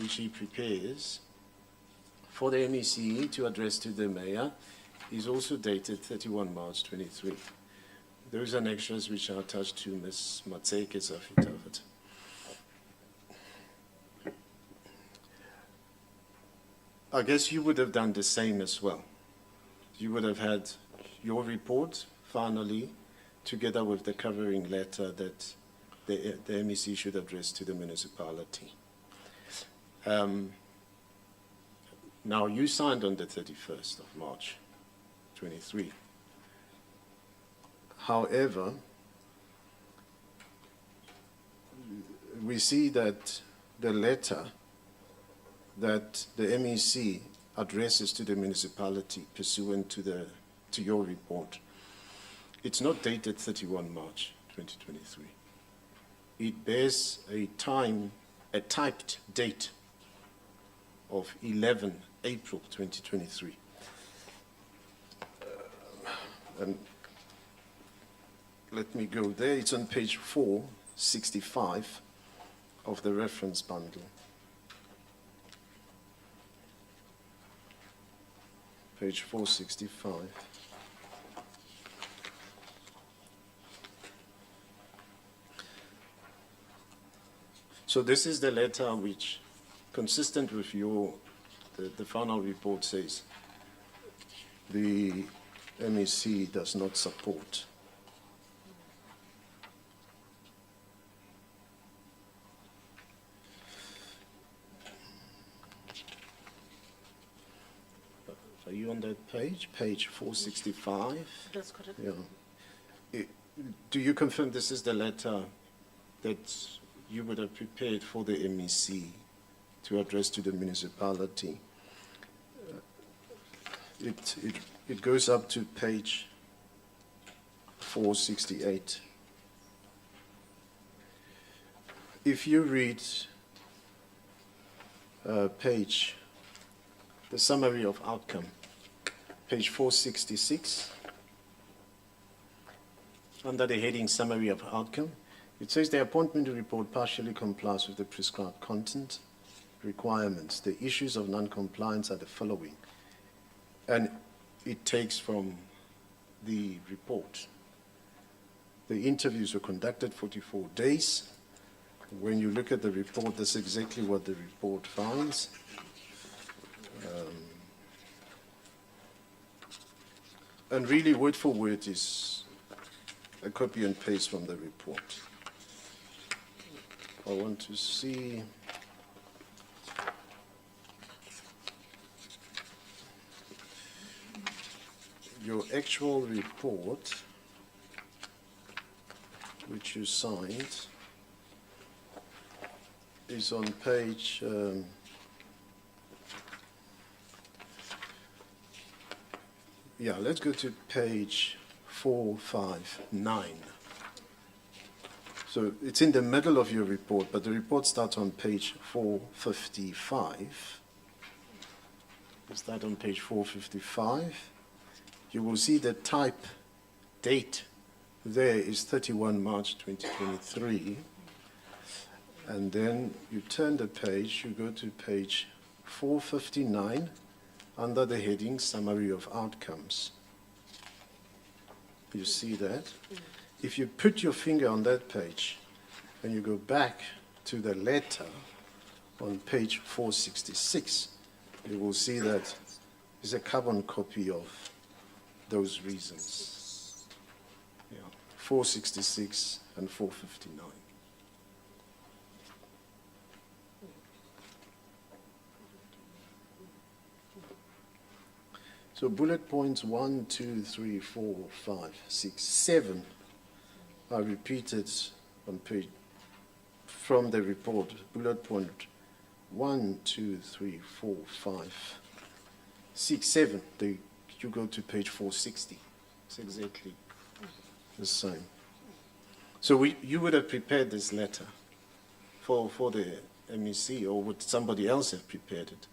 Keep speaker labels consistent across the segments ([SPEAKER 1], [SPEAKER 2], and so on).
[SPEAKER 1] which he prepares for the MEC to address to the mayor is also dated 31 March 23. Those are extras which are attached to Ms. Matseke's affidavit. I guess you would have done the same as well. You would have had your report, finally, together with the covering letter that the MEC should address to the municipality. Now, you signed on the 31st of March, 23. However, we see that the letter that the MEC addresses to the municipality pursuant to your report, it's not dated 31 March 2023. It bears a typed date of 11 April 2023. And let me go there. It's on page 465 of the reference bundle. Page 465. So this is the letter which, consistent with the final report, says the MEC does not support. Are you on that page? Page 465?
[SPEAKER 2] That's correct.
[SPEAKER 1] Yeah. Do you confirm this is the letter that you would have prepared for the MEC to address to the municipality? It goes up to page 468. If you read the summary of outcome, page 466, under the heading summary of outcome, it says the appointment report partially complies with the prescribed content requirements. The issues of non-compliance are the following. And it takes from the report. The interviews were conducted 44 days. When you look at the report, that's exactly what the report finds. And really, word for word is a copy and paste from the report. I want to see your actual report, which you signed, is on page let's go to page 459. So it's in the middle of your report, but the report starts on page 455. Is that on page 455? You will see the type date there is 31 March 2023. And then you turn the page, you go to page 459 under the heading Summary of Outcomes. You see that? If you put your finger on that page and you go back to the letter on page 466, you will see that is a carbon copy of those reasons. 466 and 459. So bullet points 1, 2, 3, 4, 5, 6, 7 are repeated on page from the report. Bullet point 1, 2, 3, 4, 5, 6, 7. You go to page 460. It's exactly the same. So you would have prepared this letter for the MEC, or would somebody else have prepared it?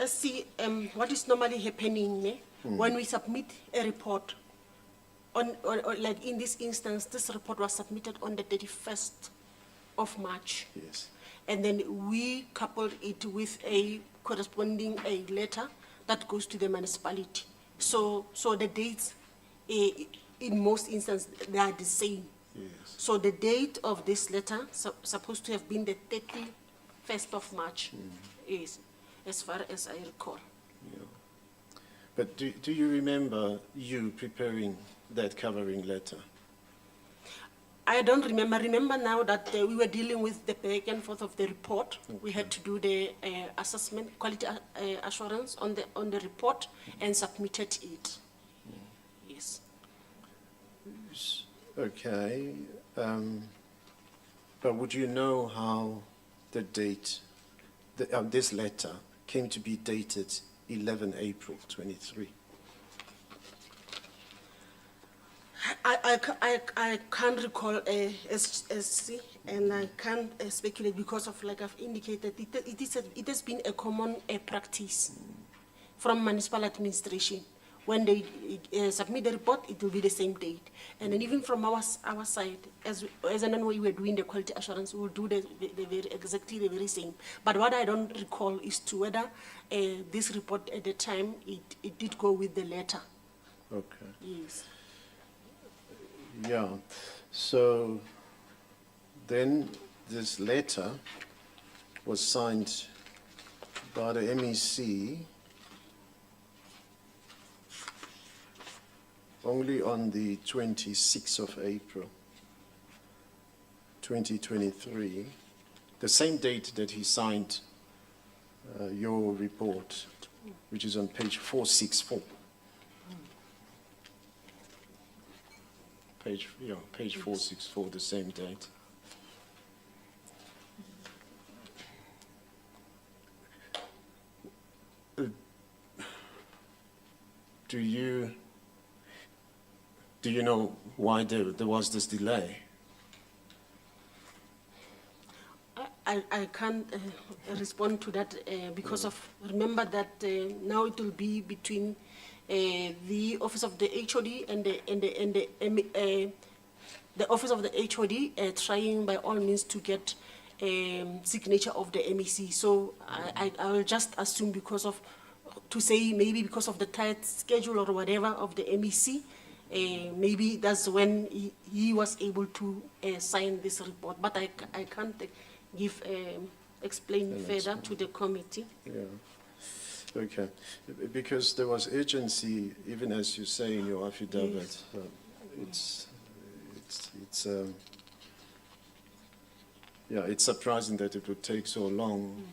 [SPEAKER 2] See, what is normally happening when we submit a report, or like in this instance, this report was submitted on the 31st of March.
[SPEAKER 1] Yes.
[SPEAKER 2] and then we coupled it with a corresponding letter that goes to the municipality. So the dates, in most instances, they are the same.
[SPEAKER 1] Yes.
[SPEAKER 2] So the date of this letter supposed to have been the 31st of March, is, as far as I recall.
[SPEAKER 1] Yeah. But do you remember you preparing that covering letter?
[SPEAKER 2] I don't remember. Remember now that we were dealing with the back and forth of the report. We had to do the assessment, quality assurance on the report, and submitted it. Yes.
[SPEAKER 1] Okay. But would you know how the date, this letter came to be dated 11 April 23?
[SPEAKER 2] I can't recall SC, and I can't speculate because of, like I've indicated, it has been a common practice from municipal administration. When they submit the report, it will be the same date. And then even from our side, as and when we were doing the quality assurance, we will do exactly the very same. But what I don't recall is to whether this report at the time, it did go with the letter.
[SPEAKER 1] Okay.
[SPEAKER 2] Yes.
[SPEAKER 1] Yeah. So then this letter was signed by the MEC only on the 26th of April, 2023, the same date that he signed your report, which is on page 464. Page 464, the same date. Do you know why there was this delay?
[SPEAKER 2] I can't respond to that because of, remember that now it will be between the office of the HOD and the office of the HOD trying by all means to get signature of the MEC. So I will just assume because of, to say maybe because of the tight schedule or whatever of the MEC, maybe that's when he was able to sign this report. But I can't give, explain further to the committee.
[SPEAKER 1] Yeah. Okay. Because there was urgency, even as you say in your affidavit.
[SPEAKER 2] Yes.
[SPEAKER 1] It's surprising that it would take so long.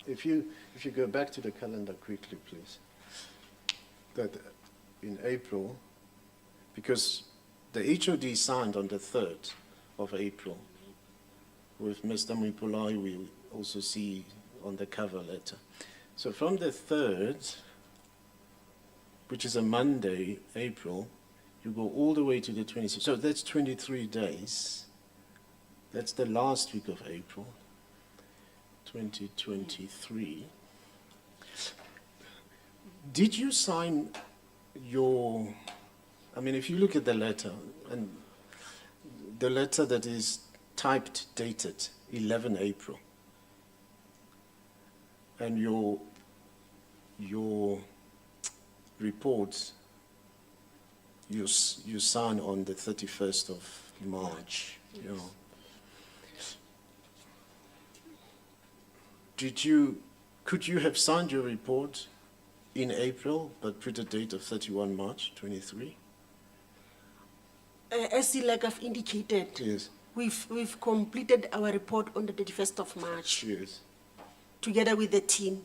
[SPEAKER 1] If you go back to the calendar quickly, please. That in April, because the HOD signed on the 3rd of April. With Mr. Municipality, we also see on the cover letter. So from the 3rd, which is a Monday, April, you go all the way to the 26th. So that's 23 days. That's the last week of April, 2023. Did you sign your, I mean, if you look at the letter, and the letter that is typed, dated 11 April, and your reports, you sign on the 31st of March.
[SPEAKER 2] Yes.
[SPEAKER 1] You know. Could you have signed your report in April, but put a date of 31 March 23?
[SPEAKER 2] As like I've indicated,
[SPEAKER 1] Yes.
[SPEAKER 2] we've completed our report on the 31st of March.
[SPEAKER 1] Yes.
[SPEAKER 2] Together with the team,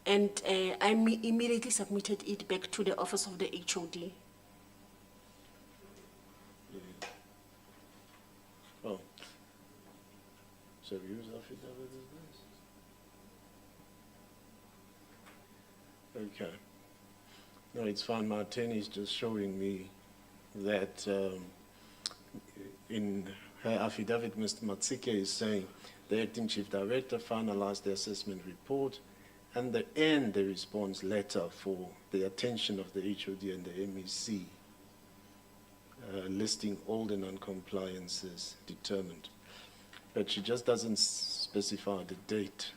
[SPEAKER 2] and I immediately submitted it back to the office of the HOD.
[SPEAKER 1] Oh. So whose affidavit is this? Okay. No, it's fine. My attorney is just showing me that in her affidavit, Mr. Matsike is saying the acting chief director finalized the assessment report and the response letter for the attention of the HOD and the MEC, listing all the non-compliances determined. But she just doesn't specify the date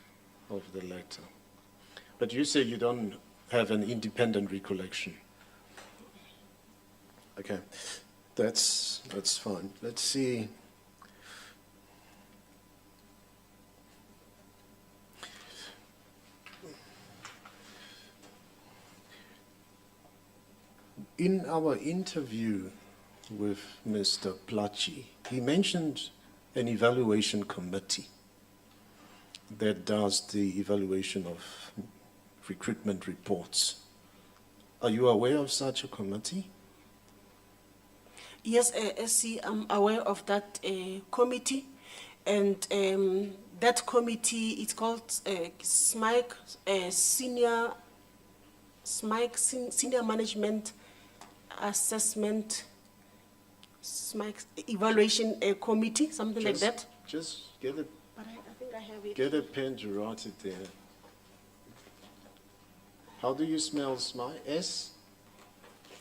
[SPEAKER 1] of the letter. But you say you don't have an independent recollection. Okay, that's fine. Let's see. In our interview with Mr. Plachi, he mentioned an evaluation committee that does the evaluation of recruitment reports. Are you aware of such a committee?
[SPEAKER 2] Yes, SC, I'm aware of that committee, and that committee is called SMIC, Senior Management Assessment, SMIC Evaluation Committee, something like that.
[SPEAKER 1] Just get a,
[SPEAKER 2] But I think I have it.
[SPEAKER 1] get a pen to write it there. How do you spell SMIC? S?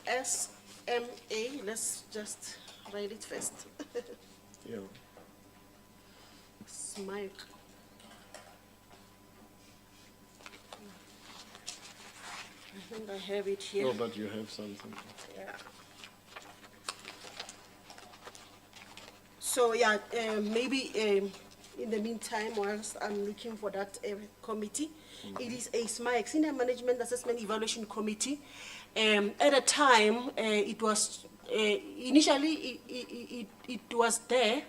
[SPEAKER 2] SMA, let's just write it first.
[SPEAKER 1] Yeah.
[SPEAKER 2] SMIC. I think I have it here.
[SPEAKER 1] Oh, but you have something.
[SPEAKER 2] Yeah. So yeah, maybe in the meantime, whilst I'm looking for that committee, it is a SMIC, Senior Management Assessment Evaluation Committee. At a time, it was initially it was there,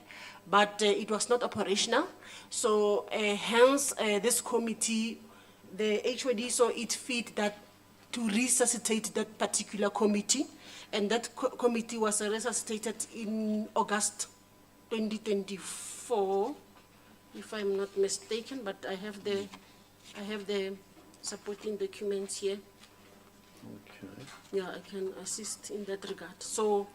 [SPEAKER 2] but it was not operational. So hence this committee, the HOD saw it fit that to resuscitate that particular committee, and that committee was resuscitated in August 2024, if I'm not mistaken, but I have the supporting documents here.
[SPEAKER 1] Okay.
[SPEAKER 2] Yeah, I can assist in that regard. So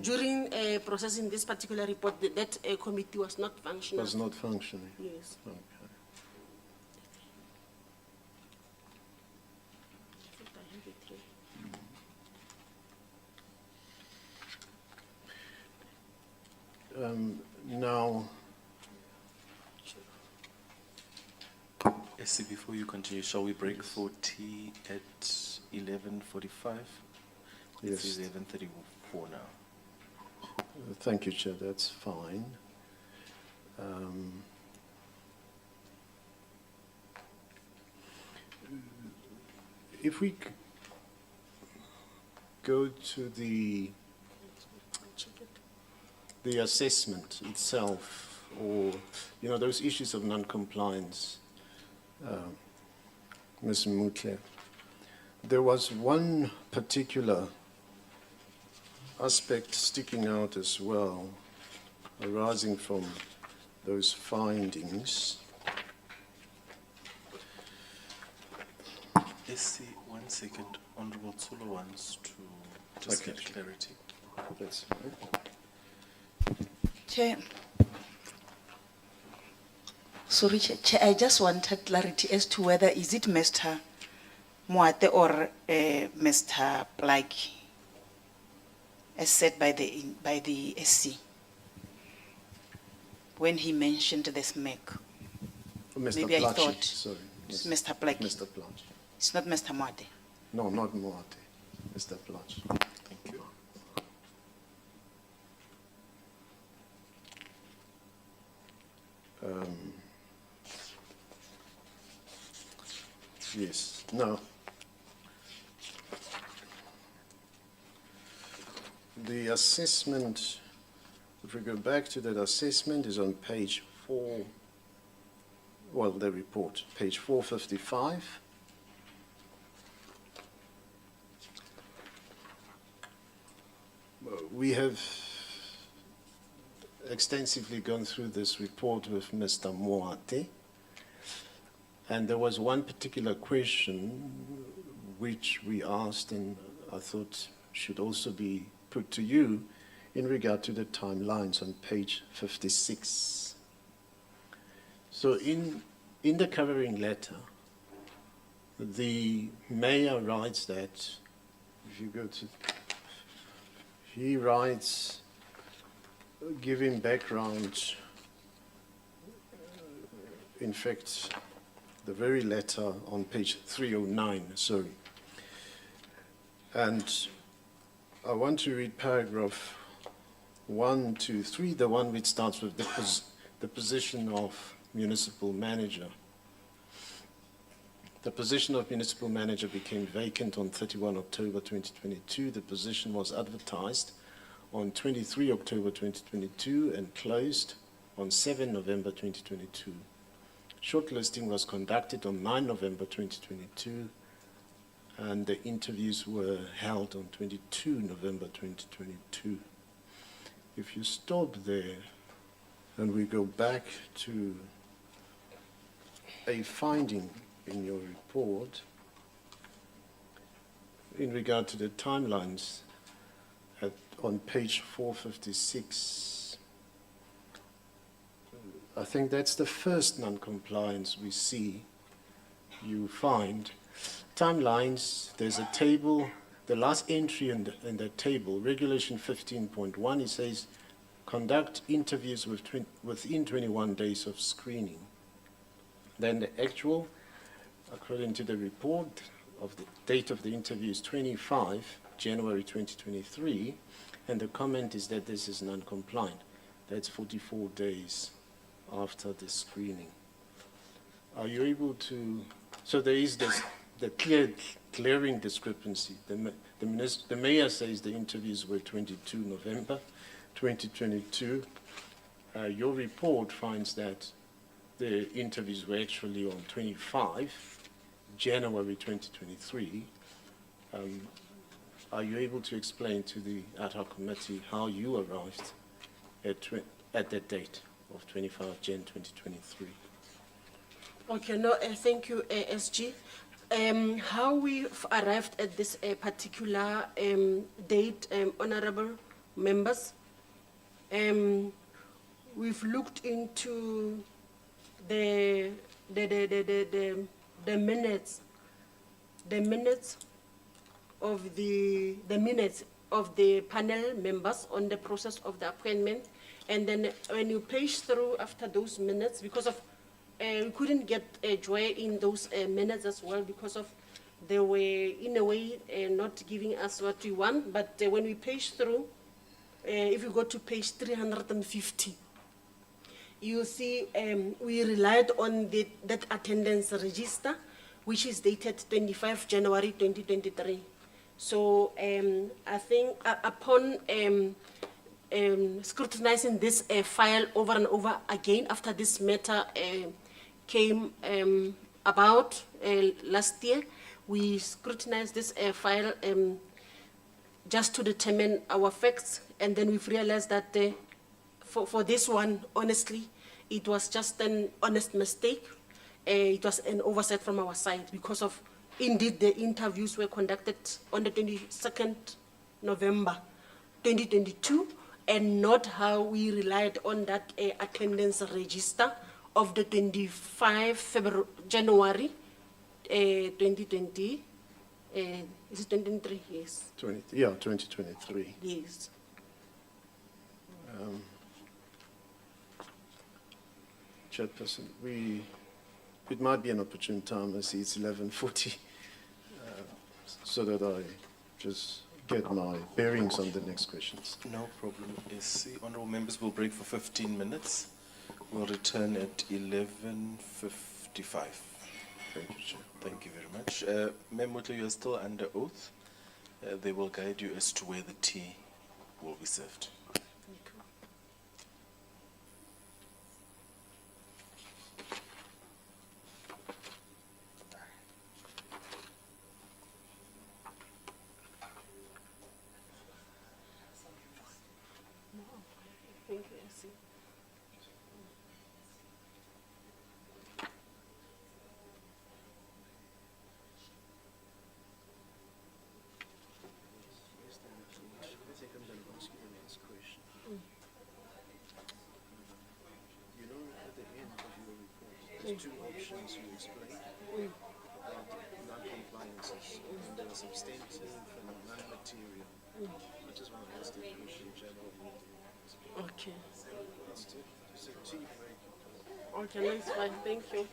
[SPEAKER 2] during processing this particular report, that committee was not functional.
[SPEAKER 1] Was not functioning.
[SPEAKER 2] Yes.
[SPEAKER 1] Okay.
[SPEAKER 2] I think I have it here.
[SPEAKER 1] Now,
[SPEAKER 3] SC, before you continue, shall we break for tea at 11:45?
[SPEAKER 1] Yes.
[SPEAKER 3] It's 11:34 now.
[SPEAKER 1] thank you, Chair, that's fine. If we go to the
[SPEAKER 2] Check it.
[SPEAKER 1] assessment itself, or, you know, those issues of non-compliance, Ms. Mutle, there was one particular aspect sticking out as well, arising from those findings.
[SPEAKER 3] SC, 1 second. Honorable Tsulu wants to just
[SPEAKER 1] Okay.
[SPEAKER 3] get clarity.
[SPEAKER 1] That's right.
[SPEAKER 4] Chair. Sorry, Chair, I just wanted clarity as to whether is it Mr. Moate or Mr. Plaki, as said by the SC, when he mentioned the SMEC.
[SPEAKER 1] Mr.
[SPEAKER 4] Maybe I
[SPEAKER 1] Plachi,
[SPEAKER 4] thought
[SPEAKER 1] sorry.
[SPEAKER 4] it's
[SPEAKER 1] Yes.
[SPEAKER 4] Mr. Plaki.
[SPEAKER 1] Mr. Plachi.
[SPEAKER 4] It's not Mr. Moate.
[SPEAKER 1] No, not Moate. Mr. Plachi.
[SPEAKER 3] Thank you.
[SPEAKER 1] Yes. Now, the assessment, if we go back to that assessment, is on page 4, well, the report, page 455. We have extensively gone through this report with Mr. Moate, and there was one particular question which we asked, and I thought should also be put to you in regard to the timelines on page 56. So in the covering letter, the mayor writes that, if you go to, he writes, giving background in fact, the very letter on page 309, sorry. And I want to read paragraph 1, 2, 3, the one which starts with the position of municipal manager. The position of municipal manager became vacant on 31 October 2022. The position was advertised on 23 October 2022 and closed on 7 November 2022. Shortlisting was conducted on 9 November 2022 and the interviews were held on 22 November 2022. If you stop there and we go back to a finding in your report in regard to the timelines on page 456, I think that's the first non-compliance we see you find. Timelines, there's a table, the last entry in the table, regulation 15.1, it says, conduct interviews within 21 days of screening. Then the actual, according to the report, of the date of the interview is 25 January 2023, and the comment is that this is non-compliant. That's 44 days after the screening. Are you able to, so there is this, the glaring discrepancy. The mayor says the interviews were 22 November 2022. Your report finds that the interviews were actually on 25 January 2023. Are you able to explain to the ad hoc committee how you arrived at that date of 25 Jan 2023?
[SPEAKER 2] Okay, no, thank you, SG. How we arrived at this particular date, honorable members, we've looked into the minutes of the panel members on the process of the appointment, and then when you page through after those minutes, because of we couldn't get joy in those minutes as well, because of they were in a way not giving us what we want. But when we page through, if you go to page 350, you see we relied on that attendance register, which is dated 25 January 2023. So I think upon scrutinizing this file over and over again after this matter came about last year, we scrutinized this file just to determine our facts, and then we've realized that for this one, honestly, it was just an honest mistake. It was an oversight from our side, because of, indeed, the interviews were conducted on the 22nd November 2022, and not how we relied on that attendance register of the 25 January 2020. Is it 2023? Yes.
[SPEAKER 1] 2023.
[SPEAKER 2] Yes.
[SPEAKER 1] Chairperson, it might be an opportune time. I see it's 11:40, so that I just get my bearings on the next questions.
[SPEAKER 3] No problem, SC. Honourable members will break for 15 minutes. We'll return at 11:55.
[SPEAKER 1] Thank you, Chair.
[SPEAKER 3] Thank you very much. Ma'am Mutlu, you are still under oath. They will guide you as to where the tea will be served.
[SPEAKER 2] Thank you, SC.
[SPEAKER 1] You know, at the end of your report, there's two options you explain about non-compliances, and there are substantive and non-material. I just want to ask the question generally.
[SPEAKER 2] Okay.
[SPEAKER 1] It's a tea break.
[SPEAKER 2] Okay, no, it's fine, thank you.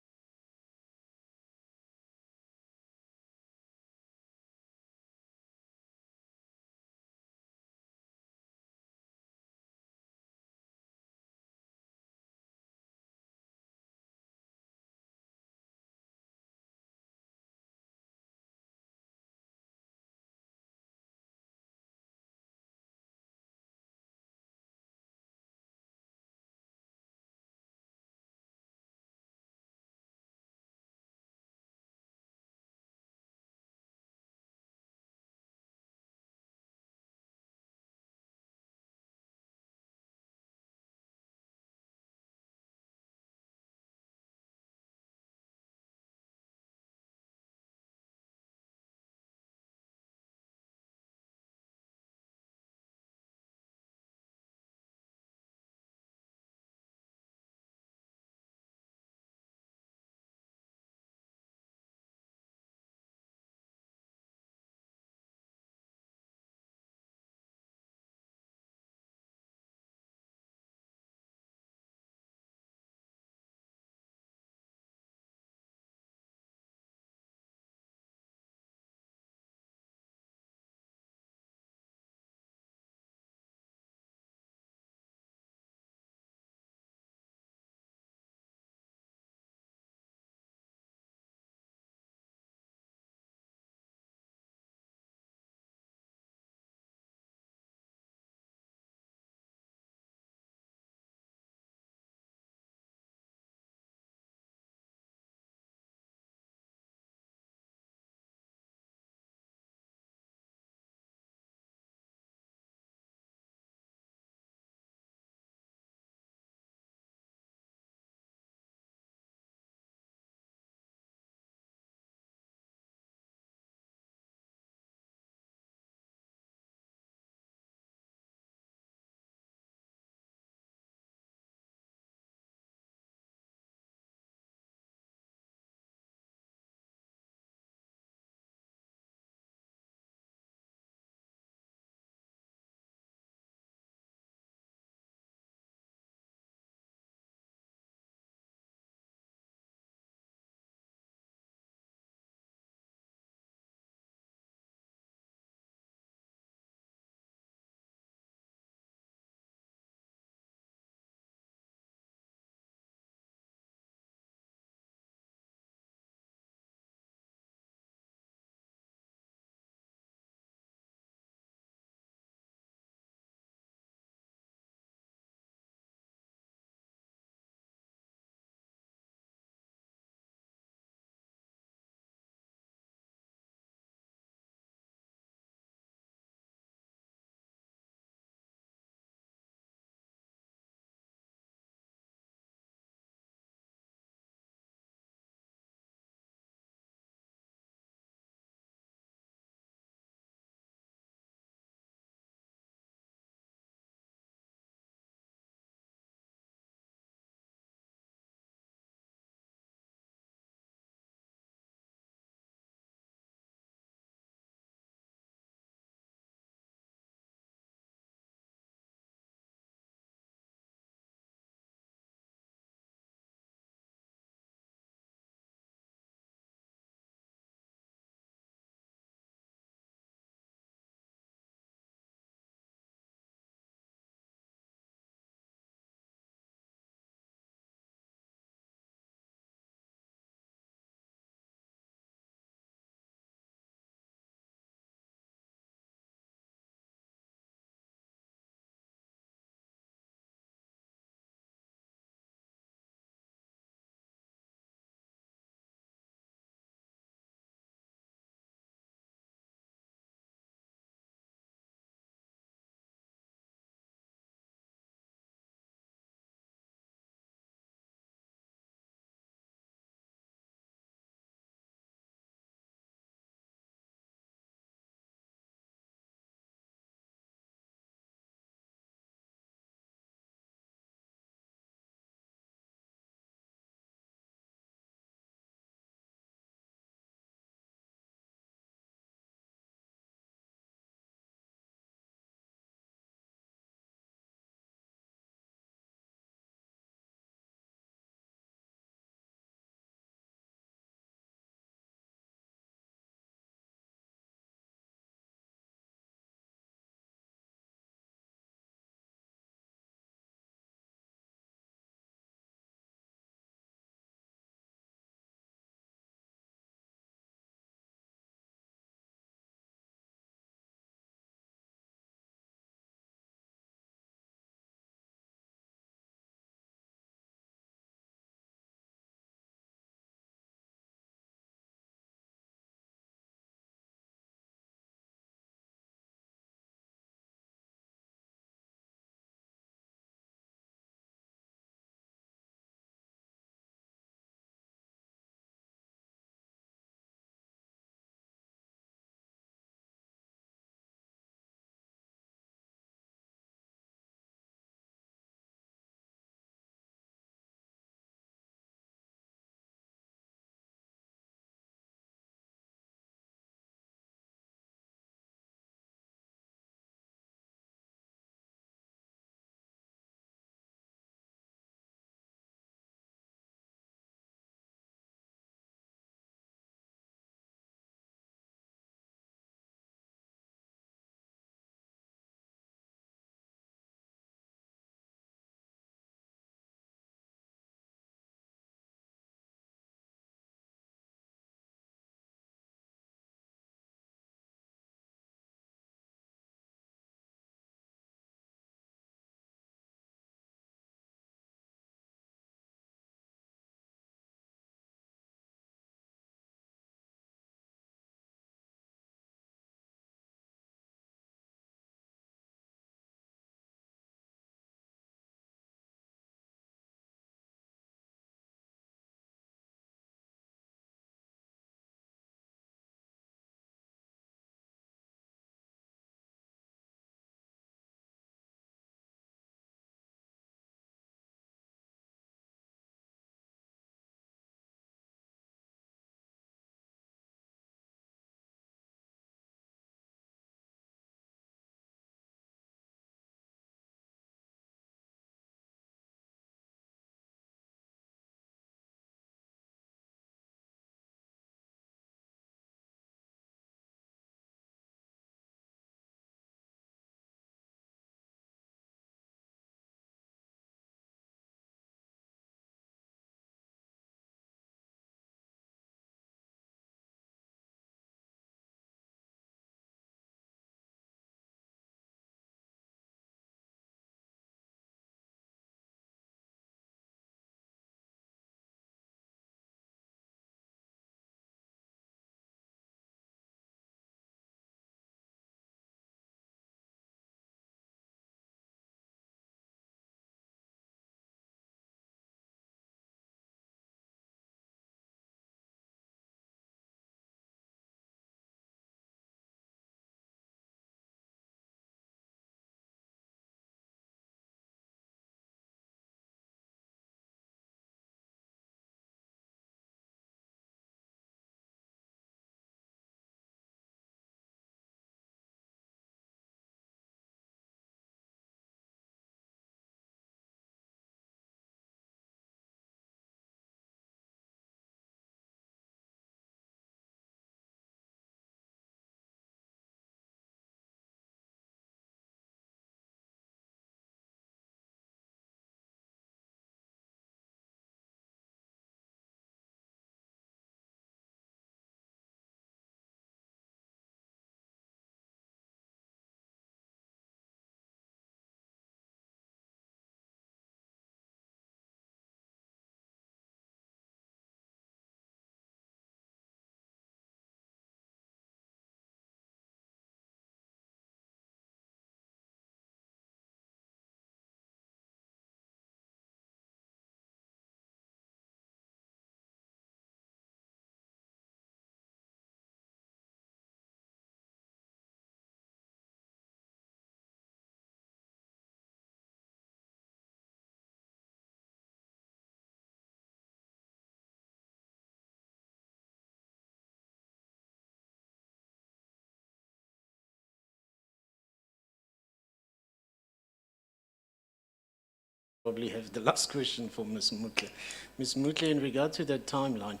[SPEAKER 1] Probably have the last question for Ms. Mutle. Ms. Mutle, in regard to that timeline,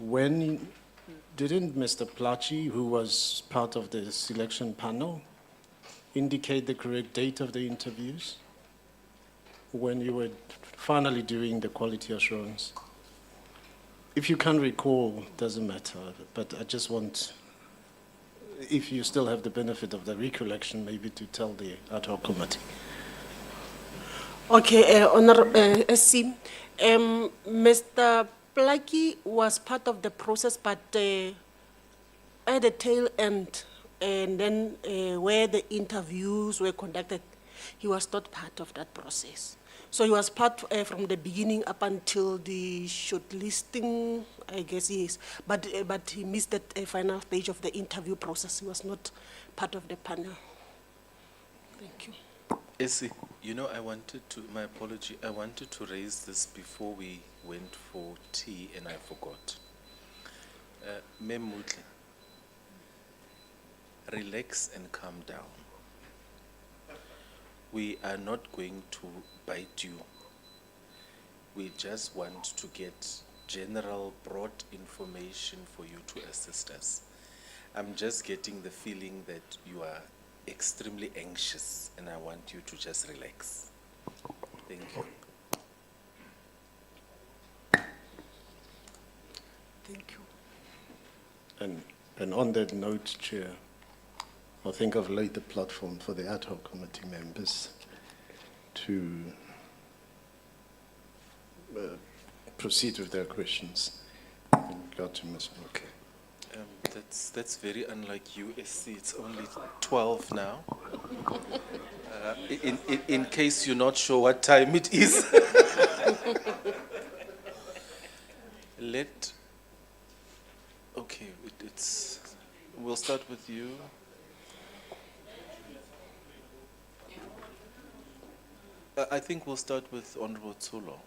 [SPEAKER 1] when didn't Mr. Plachi, who was part of the selection panel, indicate the correct date of the interviews when you were finally doing the quality assurance? If you can recall, doesn't matter, but I just want, if you still have the benefit of the recollection, maybe to tell the ad hoc committee.
[SPEAKER 2] Okay, SC, Mr. Plaki was part of the process, but at the tail end, and then where the interviews were conducted, he was not part of that process. So he was part from the beginning up until the shortlisting, I guess he is, but he missed that final stage of the interview process. He was not part of the panel. Thank you.
[SPEAKER 3] Essie, you know, my apology, I wanted to raise this before we went for tea and I forgot. Mem Mutle, relax and calm down. We are not going to bite you. We just want to get general, broad information for you to assist us. I'm just getting the feeling that you are extremely anxious and I want you to just relax. Thank you.
[SPEAKER 2] Thank you.
[SPEAKER 1] And on that note, Chair, I think I've laid the platform for the ad hoc committee members to proceed with their questions in regard to Ms. Mutle.
[SPEAKER 3] That's very unlike you, SC. It's only 12 now. In case you're not sure what time it is. Okay, we'll start with you. I think we'll start with Honorable Tsulo.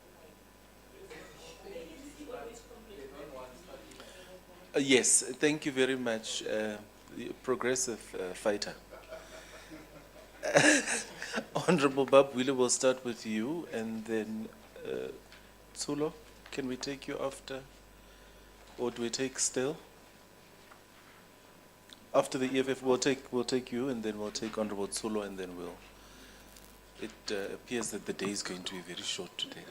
[SPEAKER 3] Yes, thank you very much, progressive fighter. Honorable Babwile, we'll start with you, and then Tsulo, can we take you after? Or do we take still? After the EFF, we'll take you, and then we'll take Honorable Tsulo, and then we'll. It appears that the day is going to be very short today.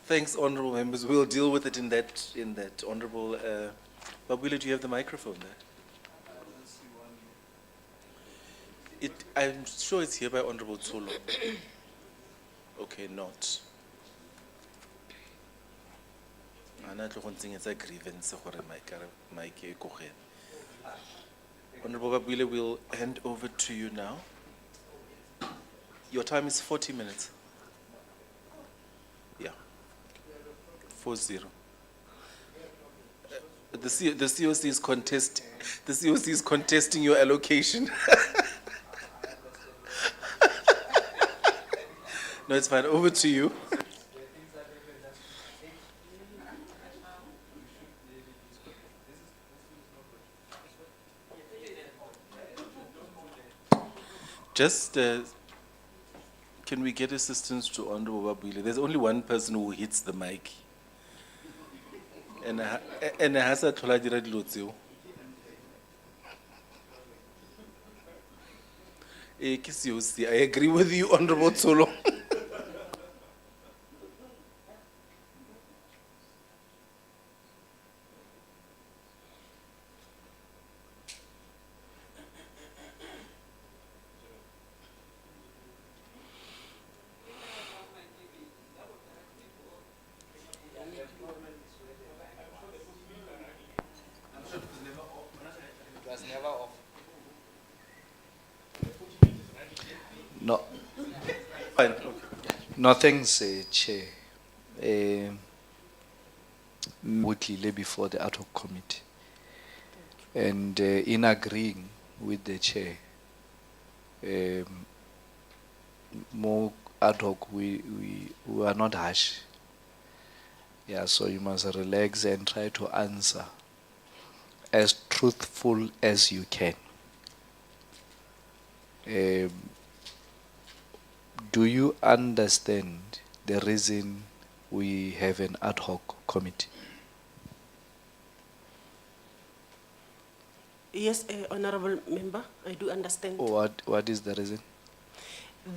[SPEAKER 3] Thanks, honorable members. We'll deal with it in that honorable. Babwile, do you have the microphone there? I'm sure it's here by Honorable Tsulo. Okay, not. It's a grievance. Honorable Babwile, we'll hand over to you now. Your time is 40 minutes. Yeah. 40. The COC is contesting your allocation. No, it's fine. Over to you. Just, can we get assistance to Honorable Babwile? There's only one person who hits the mic. And has a thola dira dilo tseo. Ke COC. I agree with you, Honorable Tsulo.
[SPEAKER 5] No,
[SPEAKER 3] Fine. Okay.
[SPEAKER 5] no thanks, Chair. Weekly before the ad hoc committee. And in agreeing with the Chair, more ad hoc, we are not harsh. Yeah, so you must relax and try to answer as truthful as you can. Um, do you understand the reason we have an ad hoc committee?
[SPEAKER 2] Yes, Honorable Member, I do understand.
[SPEAKER 5] What is the reason?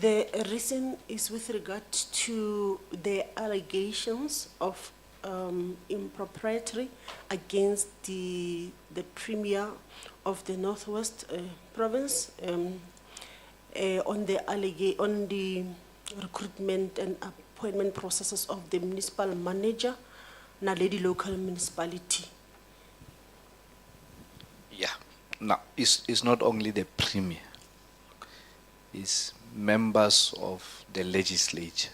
[SPEAKER 2] The reason is with regard to the allegations of impropriety against the Premier of the Northwest Province on the recruitment and appointment processes of the municipal manager, Naledi local municipality.
[SPEAKER 5] Yeah. Now, it's not only the Premier, it's members of the Legislature.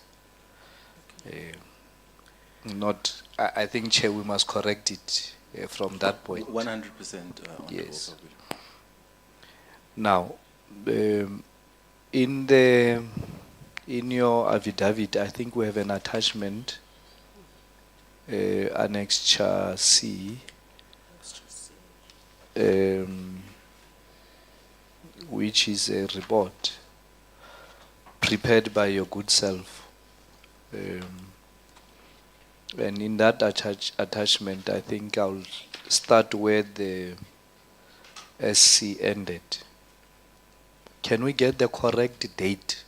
[SPEAKER 5] Not, I think, Chair, we must correct it from that point.
[SPEAKER 3] 100%.
[SPEAKER 5] Yes.
[SPEAKER 3] Honorable.
[SPEAKER 5] Now, in your affidavit, I think we have an attachment, Annexure C, which is a report prepared by your good self. And in that attachment, I think I'll start where the SC ended. Can we get the correct date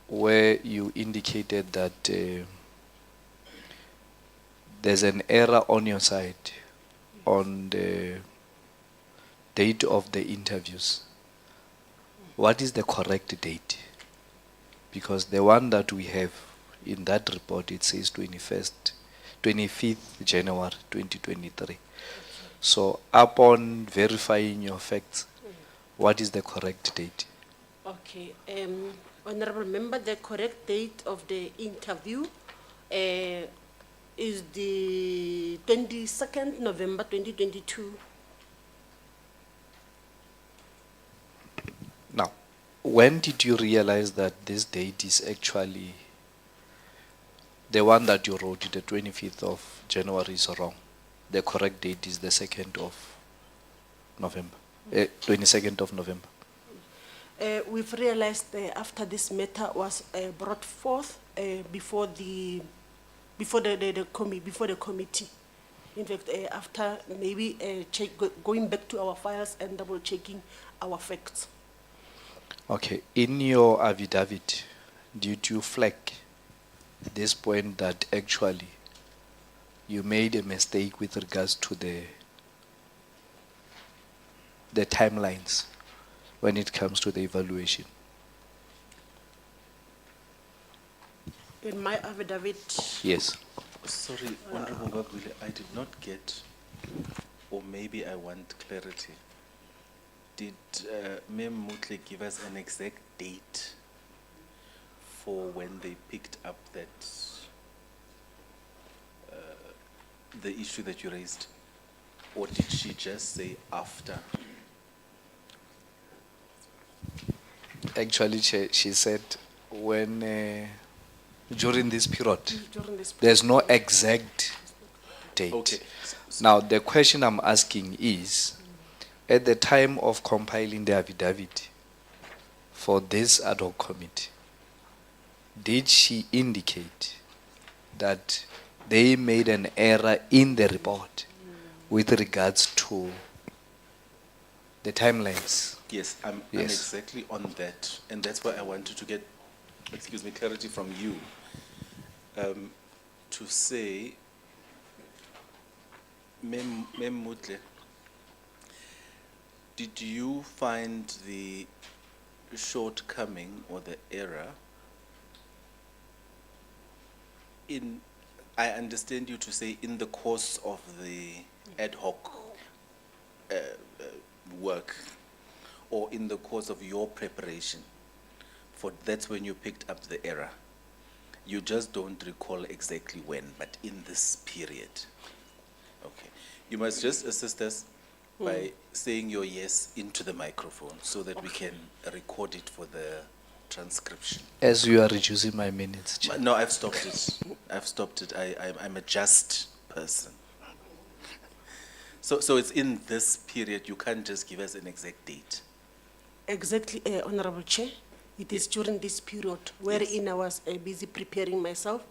[SPEAKER 5] where you indicated that there's an error on your side on the date of the interviews? What is the correct date? Because the one that we have in that report, it says 25th January 2023. So upon verifying your facts, what is the correct date?
[SPEAKER 2] Okay, Honorable Member, the correct date of the interview is the 22nd November 2022.
[SPEAKER 5] Now, when did you realize that this date is actually the one that you wrote, the 25th of January, is wrong? The correct date is the 2nd of November, 22nd of November.
[SPEAKER 2] We've realized after this matter was brought forth before the committee. In fact, after maybe going back to our files and double checking our facts.
[SPEAKER 5] Okay, in your affidavit, did you flag this point that actually you made a mistake with regards to the timelines when it comes to the evaluation?
[SPEAKER 2] In my affidavit,
[SPEAKER 5] Yes.
[SPEAKER 3] Sorry, Honorable Bagwile, I did not get, or maybe I want clarity. Did Mem Mutle give us an exact date for when they picked up that the issue that you raised, or did she just say after?
[SPEAKER 5] Actually, she said when during this period,
[SPEAKER 2] during this.
[SPEAKER 5] there's no exact date.
[SPEAKER 3] Okay.
[SPEAKER 5] Now, the question I'm asking is, at the time of compiling the affidavit for this ad hoc committee, did she indicate that they made an error in the report with regards to the timelines?
[SPEAKER 3] Yes, I'm
[SPEAKER 5] Yes.
[SPEAKER 3] exactly on that, and that's why I wanted to get, clarity from you, to say, Mem Mutle, did you find the shortcoming or the error in, I understand you to say, in the course of the ad hoc work, or in the course of your preparation, for that's when you picked up the error. You just don't recall exactly when, but in this period. Okay. You must just assist us by saying your yes into the microphone so that we can record it for the transcription.
[SPEAKER 5] As you are reducing my minutes, Chair.
[SPEAKER 3] No, I've stopped it. I've stopped it. I'm a just person. So it's in this period, you can't just give us an exact date.
[SPEAKER 2] Exactly, Honorable Chair. It is during this period wherein I was busy preparing myself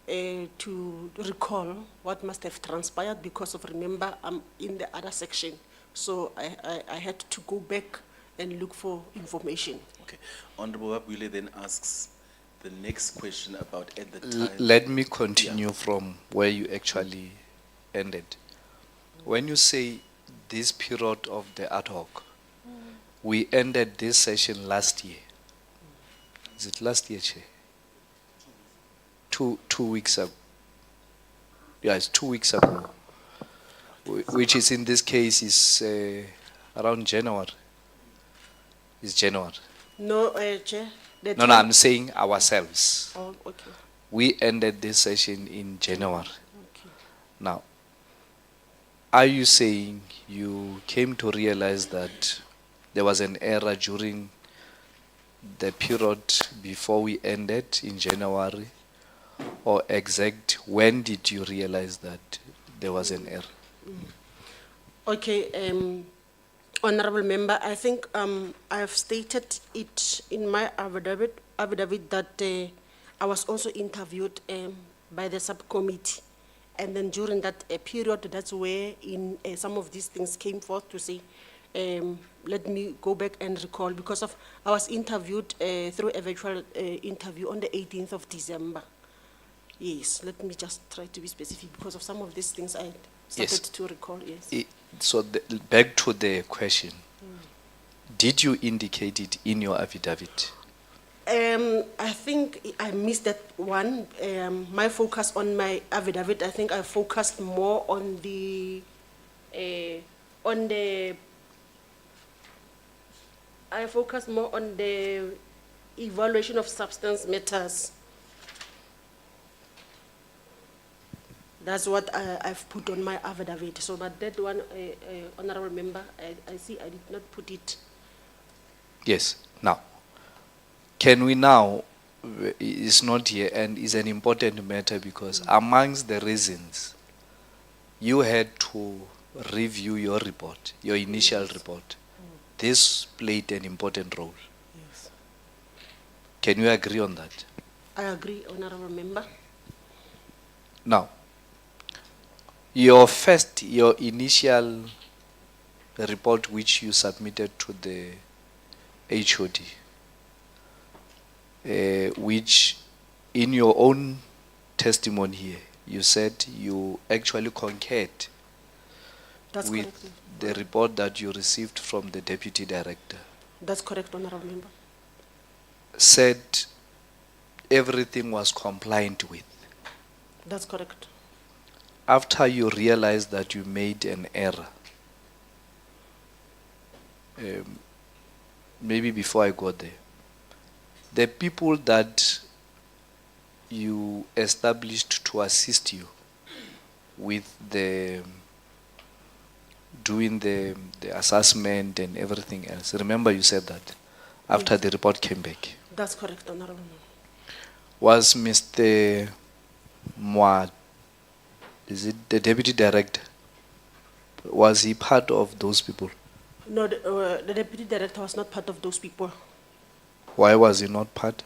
[SPEAKER 2] to recall what must have transpired because of, remember, I'm in the other section. So I had to go back and look for information.
[SPEAKER 3] Okay. Honorable Wabwile then asks the next question about at the time.
[SPEAKER 5] Let me continue from where you actually ended. When you say this period of the ad hoc, we ended this session last year. Is it last year, Chair? 2 weeks ago. Yeah, it's 2 weeks ago. Which is in this case is around January. It's January.
[SPEAKER 2] No, Chair. the
[SPEAKER 5] No,
[SPEAKER 2] time-
[SPEAKER 5] I'm saying ourselves.
[SPEAKER 2] Oh, okay,
[SPEAKER 5] We ended this session in January.
[SPEAKER 2] okay.
[SPEAKER 5] Now, are you saying you came to realize that there was an error during the period before we ended in January? Or exact, when did you realize that there was an error?
[SPEAKER 2] Okay, Honorable Member, I think I have stated it in my affidavit that I was also interviewed by the subcommittee. And then during that period, that's where some of these things came forth to say, let me go back and recall, because I was interviewed through a virtual interview on the 18th of December. Yes, let me just try to be specific because of some of these things I started
[SPEAKER 5] Yes.
[SPEAKER 2] to recall, yes.
[SPEAKER 5] So back to the question. Did you indicate it in your affidavit?
[SPEAKER 2] I think I missed that one. My focus on my affidavit, I think I focused more on the evaluation of substance matters. That's what I've put on my affidavit. So, but that one, Honorable Member, I see I did not put it.
[SPEAKER 5] Yes. Now, can we now, it's not here and is an important matter because amongst the reasons you had to review your report, your initial report, this played an important role.
[SPEAKER 2] Yes.
[SPEAKER 5] Can you agree on that?
[SPEAKER 2] I agree, Honorable Member.
[SPEAKER 5] Now, your initial report which you submitted to the HOD, which in your own testimony here, you said you actually concurred
[SPEAKER 2] That's
[SPEAKER 5] with
[SPEAKER 2] correct.
[SPEAKER 5] the report that you received from the Deputy Director.
[SPEAKER 2] That's correct, Honorable Member.
[SPEAKER 5] Said everything was compliant with.
[SPEAKER 2] That's correct.
[SPEAKER 5] After you realized that you made an error, maybe before I got there, the people that you established to assist you with doing the assessment and everything else, remember you said that after
[SPEAKER 2] Yes.
[SPEAKER 5] the report came back,
[SPEAKER 2] That's correct, Honorable Member.
[SPEAKER 5] was Mr. Mwat, is it the Deputy Director? Was he part of those people?
[SPEAKER 2] No, the Deputy Director was not part of those people.
[SPEAKER 5] Why was he not part?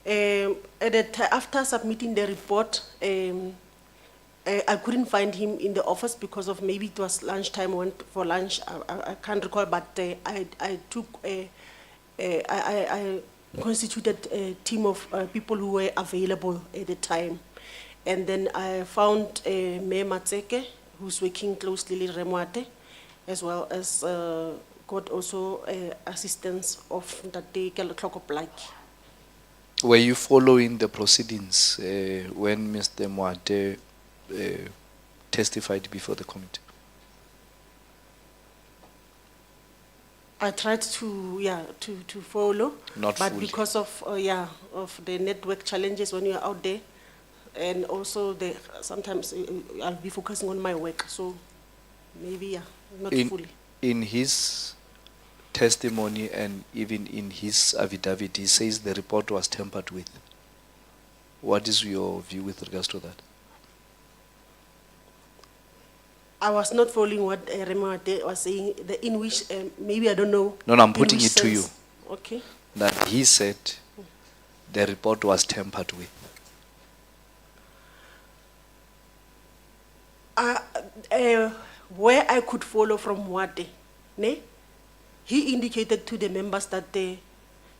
[SPEAKER 2] After submitting the report, I couldn't find him in the office because of maybe it was lunchtime, went for lunch, I can't recall, but I constituted a team of people who were available at the time. And then I found Mayor Matseke, who's working closely with Remwate, as well as got also assistance of the Cllr.
[SPEAKER 5] Were you following the proceedings when Mr. Mwate testified before the committee?
[SPEAKER 2] I tried to follow.
[SPEAKER 5] Not
[SPEAKER 2] but
[SPEAKER 5] fully.
[SPEAKER 2] because of, of the network challenges when you're out there, and also sometimes I'll be focusing on my work, so maybe, not fully.
[SPEAKER 5] In his testimony and even in his affidavit, he says the report was tampered with. What is your view with regards to that?
[SPEAKER 2] I was not following what Remate was saying, in which, maybe I don't know.
[SPEAKER 5] No, no, I'm
[SPEAKER 2] in
[SPEAKER 5] putting
[SPEAKER 2] which
[SPEAKER 5] it to you.
[SPEAKER 2] sense. Okay.
[SPEAKER 5] That he said the report was tampered with.
[SPEAKER 2] Where I could follow from Wate, ne? He indicated to the members that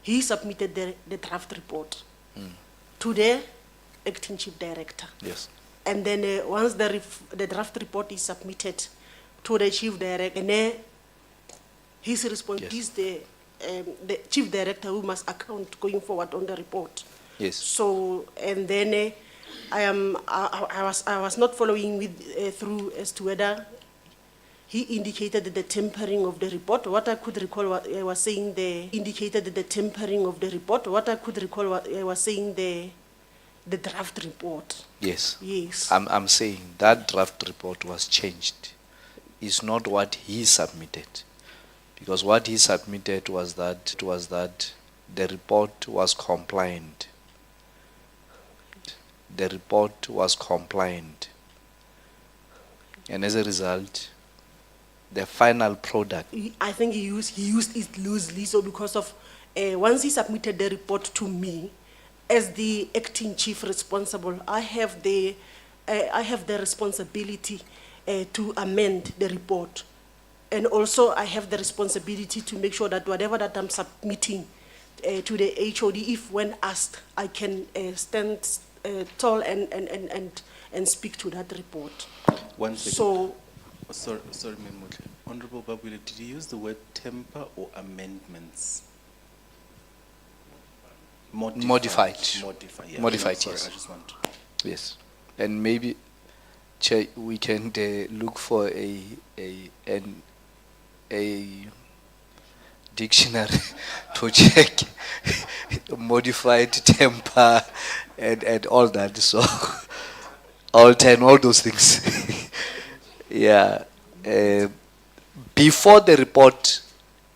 [SPEAKER 2] he submitted the draft report to the acting chief director.
[SPEAKER 5] Yes.
[SPEAKER 2] And then once the draft report is submitted to the chief director, and his response
[SPEAKER 5] Yes.
[SPEAKER 2] is the chief director who must account going forward on the report.
[SPEAKER 5] Yes.
[SPEAKER 2] So, and then I was not following with through as to whether he indicated the tempering of the report. What I could recall was saying indicated the tempering of the report. What I could recall was saying the draft report.
[SPEAKER 5] Yes.
[SPEAKER 2] Yes.
[SPEAKER 5] I'm saying that draft report was changed. It's not what he submitted. Because what he submitted was that the report was compliant. The report was compliant. And as a result, the final product.
[SPEAKER 2] I think he used it loosely. So because of once he submitted the report to me, as the acting chief responsible, I have the responsibility to amend the report, and also I have the responsibility to make sure that whatever that I'm submitting to the HOD, if when asked, I can stand tall and speak to that report.
[SPEAKER 3] One second.
[SPEAKER 2] So.
[SPEAKER 3] Sorry, Ma'am Motley. Honorable Babule, did you use the word temper or amendments?
[SPEAKER 5] Modified.
[SPEAKER 3] Modified, yeah.
[SPEAKER 5] Modified,
[SPEAKER 3] No, sorry,
[SPEAKER 5] yes.
[SPEAKER 3] I just want.
[SPEAKER 5] Yes. And maybe, Chair, we can look for a dictionary to check modified temper and all that. So, all 10, all those things. Yeah. Before the report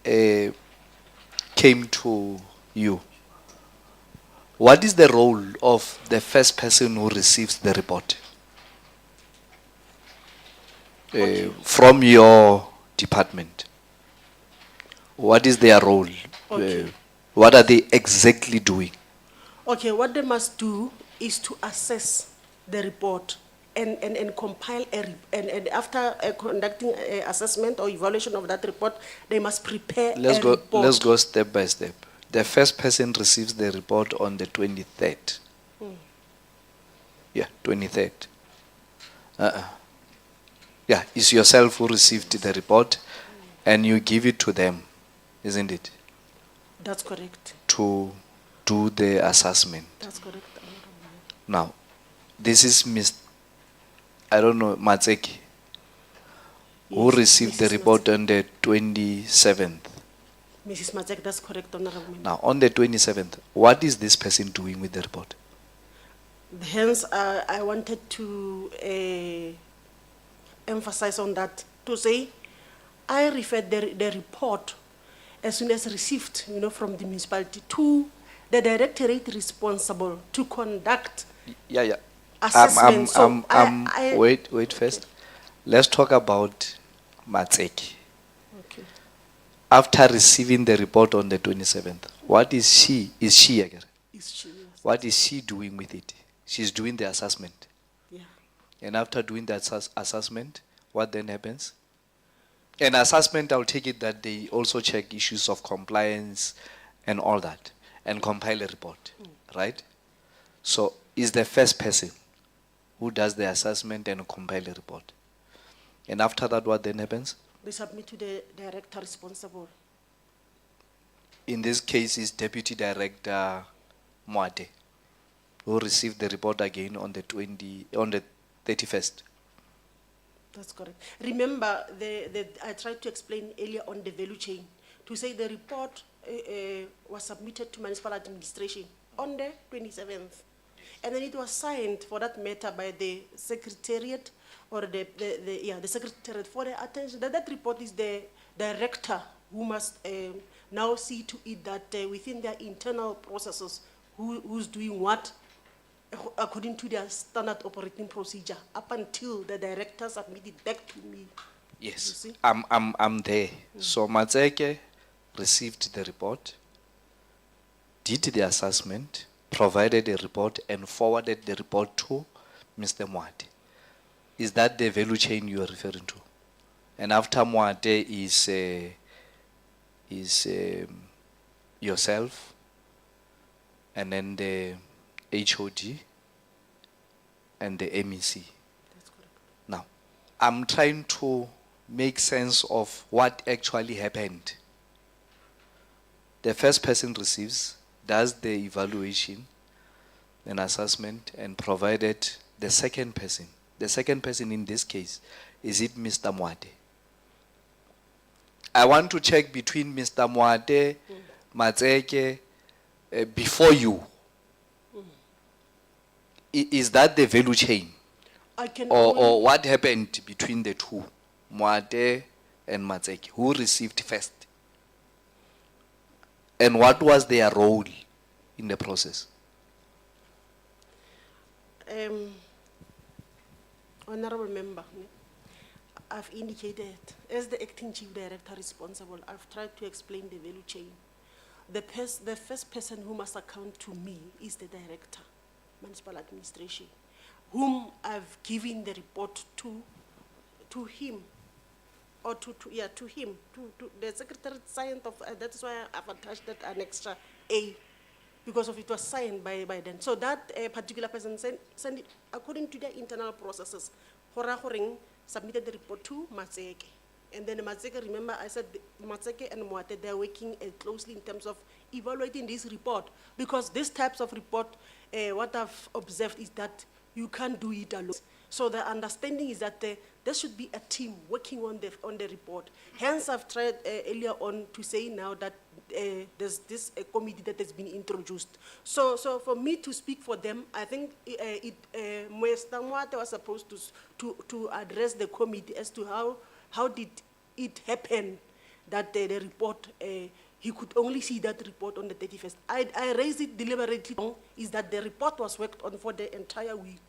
[SPEAKER 5] came to you, what is the role of the first person who receives the report from your department? What is their role?
[SPEAKER 2] Okay.
[SPEAKER 5] What are they exactly doing?
[SPEAKER 2] Okay, what they must do is to assess the report and compile and after conducting an assessment or evaluation of that report, they must prepare
[SPEAKER 5] Let's
[SPEAKER 2] a
[SPEAKER 5] go.
[SPEAKER 2] report.
[SPEAKER 5] Let's go step by step. The first person receives the report on the 23rd. Yeah, 23rd. Yeah, it's yourself who received the report, and you give it to them, isn't it?
[SPEAKER 2] That's correct.
[SPEAKER 5] To do the assessment.
[SPEAKER 2] That's correct.
[SPEAKER 5] Now, this is I don't know, Matseki, who
[SPEAKER 2] Yes,
[SPEAKER 5] received the
[SPEAKER 2] Mrs.
[SPEAKER 5] report on the 27th.
[SPEAKER 2] Mrs. Matzek, that's correct, Honorable Member.
[SPEAKER 5] Now, on the 27th, what is this person doing with the report?
[SPEAKER 2] Hence, I wanted to emphasize on that, to say, I referred the report as soon as received, from the municipality to the directorate responsible to conduct
[SPEAKER 5] Yeah.
[SPEAKER 2] assessment. So
[SPEAKER 5] Wait first. Let's talk about Matseki.
[SPEAKER 2] Okay.
[SPEAKER 5] After receiving the report on the 27th, what is she again?
[SPEAKER 2] Is she? Yes.
[SPEAKER 5] What is she doing with it? She's doing the assessment.
[SPEAKER 2] Yeah.
[SPEAKER 5] And after doing that assessment, what then happens? An assessment, I'll take it that they also check issues of compliance and all that, and compile a report, right? So, is the first person who does the assessment and compile a report. And after that, what then happens?
[SPEAKER 2] They submit to the director responsible.
[SPEAKER 5] In this case, is Deputy Director Moate, who received the report again on the 31st.
[SPEAKER 2] That's correct. Remember, I tried to explain earlier on the value chain, to say the report was submitted to municipal administration on the 27th. And then it was signed, for that matter, by the secretariat or the secretariat for the attention. That report is the director who must now see to it that within their internal processes, who's doing what according to their standard operating procedure, up until the director submit it back to me. You
[SPEAKER 5] Yes,
[SPEAKER 2] see?
[SPEAKER 5] I'm there. So Matseke received the report, did the assessment, provided a report and forwarded the report to Mr. Mwate. Is that the value chain you are referring to? And after Mwate is yourself, and then the HOD and the MEC.
[SPEAKER 2] That's correct.
[SPEAKER 5] Now, I'm trying to make sense of what actually happened. The first person receives, does the evaluation, an assessment, and provided the second person. The second person in this case, is it Mr. Mwate? I want to check between Mr. Mwate, Matseke, before you. Is that the value chain?
[SPEAKER 2] I can
[SPEAKER 5] Or
[SPEAKER 2] only,
[SPEAKER 5] what happened between the two, Mwate and Matseke? Who received first? And what was their role in the process?
[SPEAKER 2] Honorable Member, I've indicated, as the acting chief director responsible, I've tried to explain the value chain. The first person who must account to me is the director, municipal administration, whom I've given the report to him, or to him, to the secretary signed of, that's why I've attached that annexure A, because of it was signed by them. So that particular person sent it according to their internal processes. Hora Horing submitted the report to Matseke. And then Matseke, remember I said Matseke and Mwate, they're working closely in terms of evaluating this report. Because these types of report, what I've observed is that you can't do it alone. So the understanding is that there should be a team working on the report. Hence, I've tried earlier on to say now that there's this committee that has been introduced. So for me to speak for them, I think Mr. Mwate was supposed to address the committee as to how did it happen that the report, he could only see that report on the 31st. I raised it deliberately, is that the report was worked on for the entire week.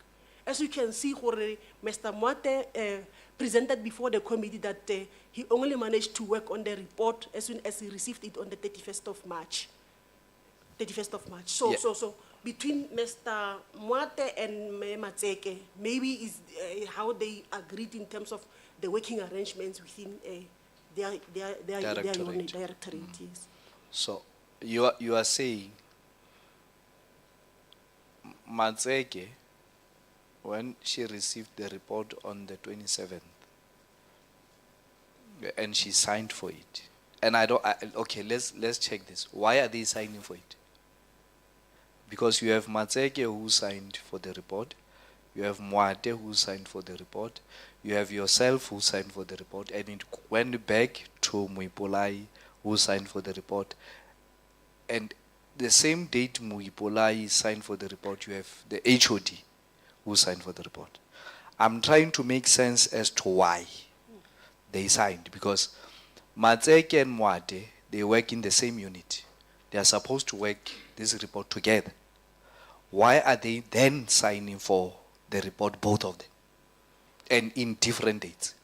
[SPEAKER 2] As you can see, Mr. Mwate presented before the committee that he only managed to work on the report as soon as he received it on the 31st of March. 31st of March. So,
[SPEAKER 5] Yeah.
[SPEAKER 2] so between Mr. Mwate and Matseke, maybe is how they agreed in terms of the working arrangements within their unit, directorate, yes.
[SPEAKER 5] So you are saying Matseke, when she received the report on the 27th, and she signed for it, and okay, let's check this. Why are they signing for it? Because you have Matseke who signed for the report, you have Mwate who signed for the report, you have yourself who signed for the report, and it went back to Muipolai who signed for the report. And the same date Muipolai signed for the report, you have the HOD who signed for the report. I'm trying to make sense as to why they signed, because Matseke and Mwate, they work in the same unit. They are supposed to work this report together. Why are they then signing for the report, both of them, and in different dates?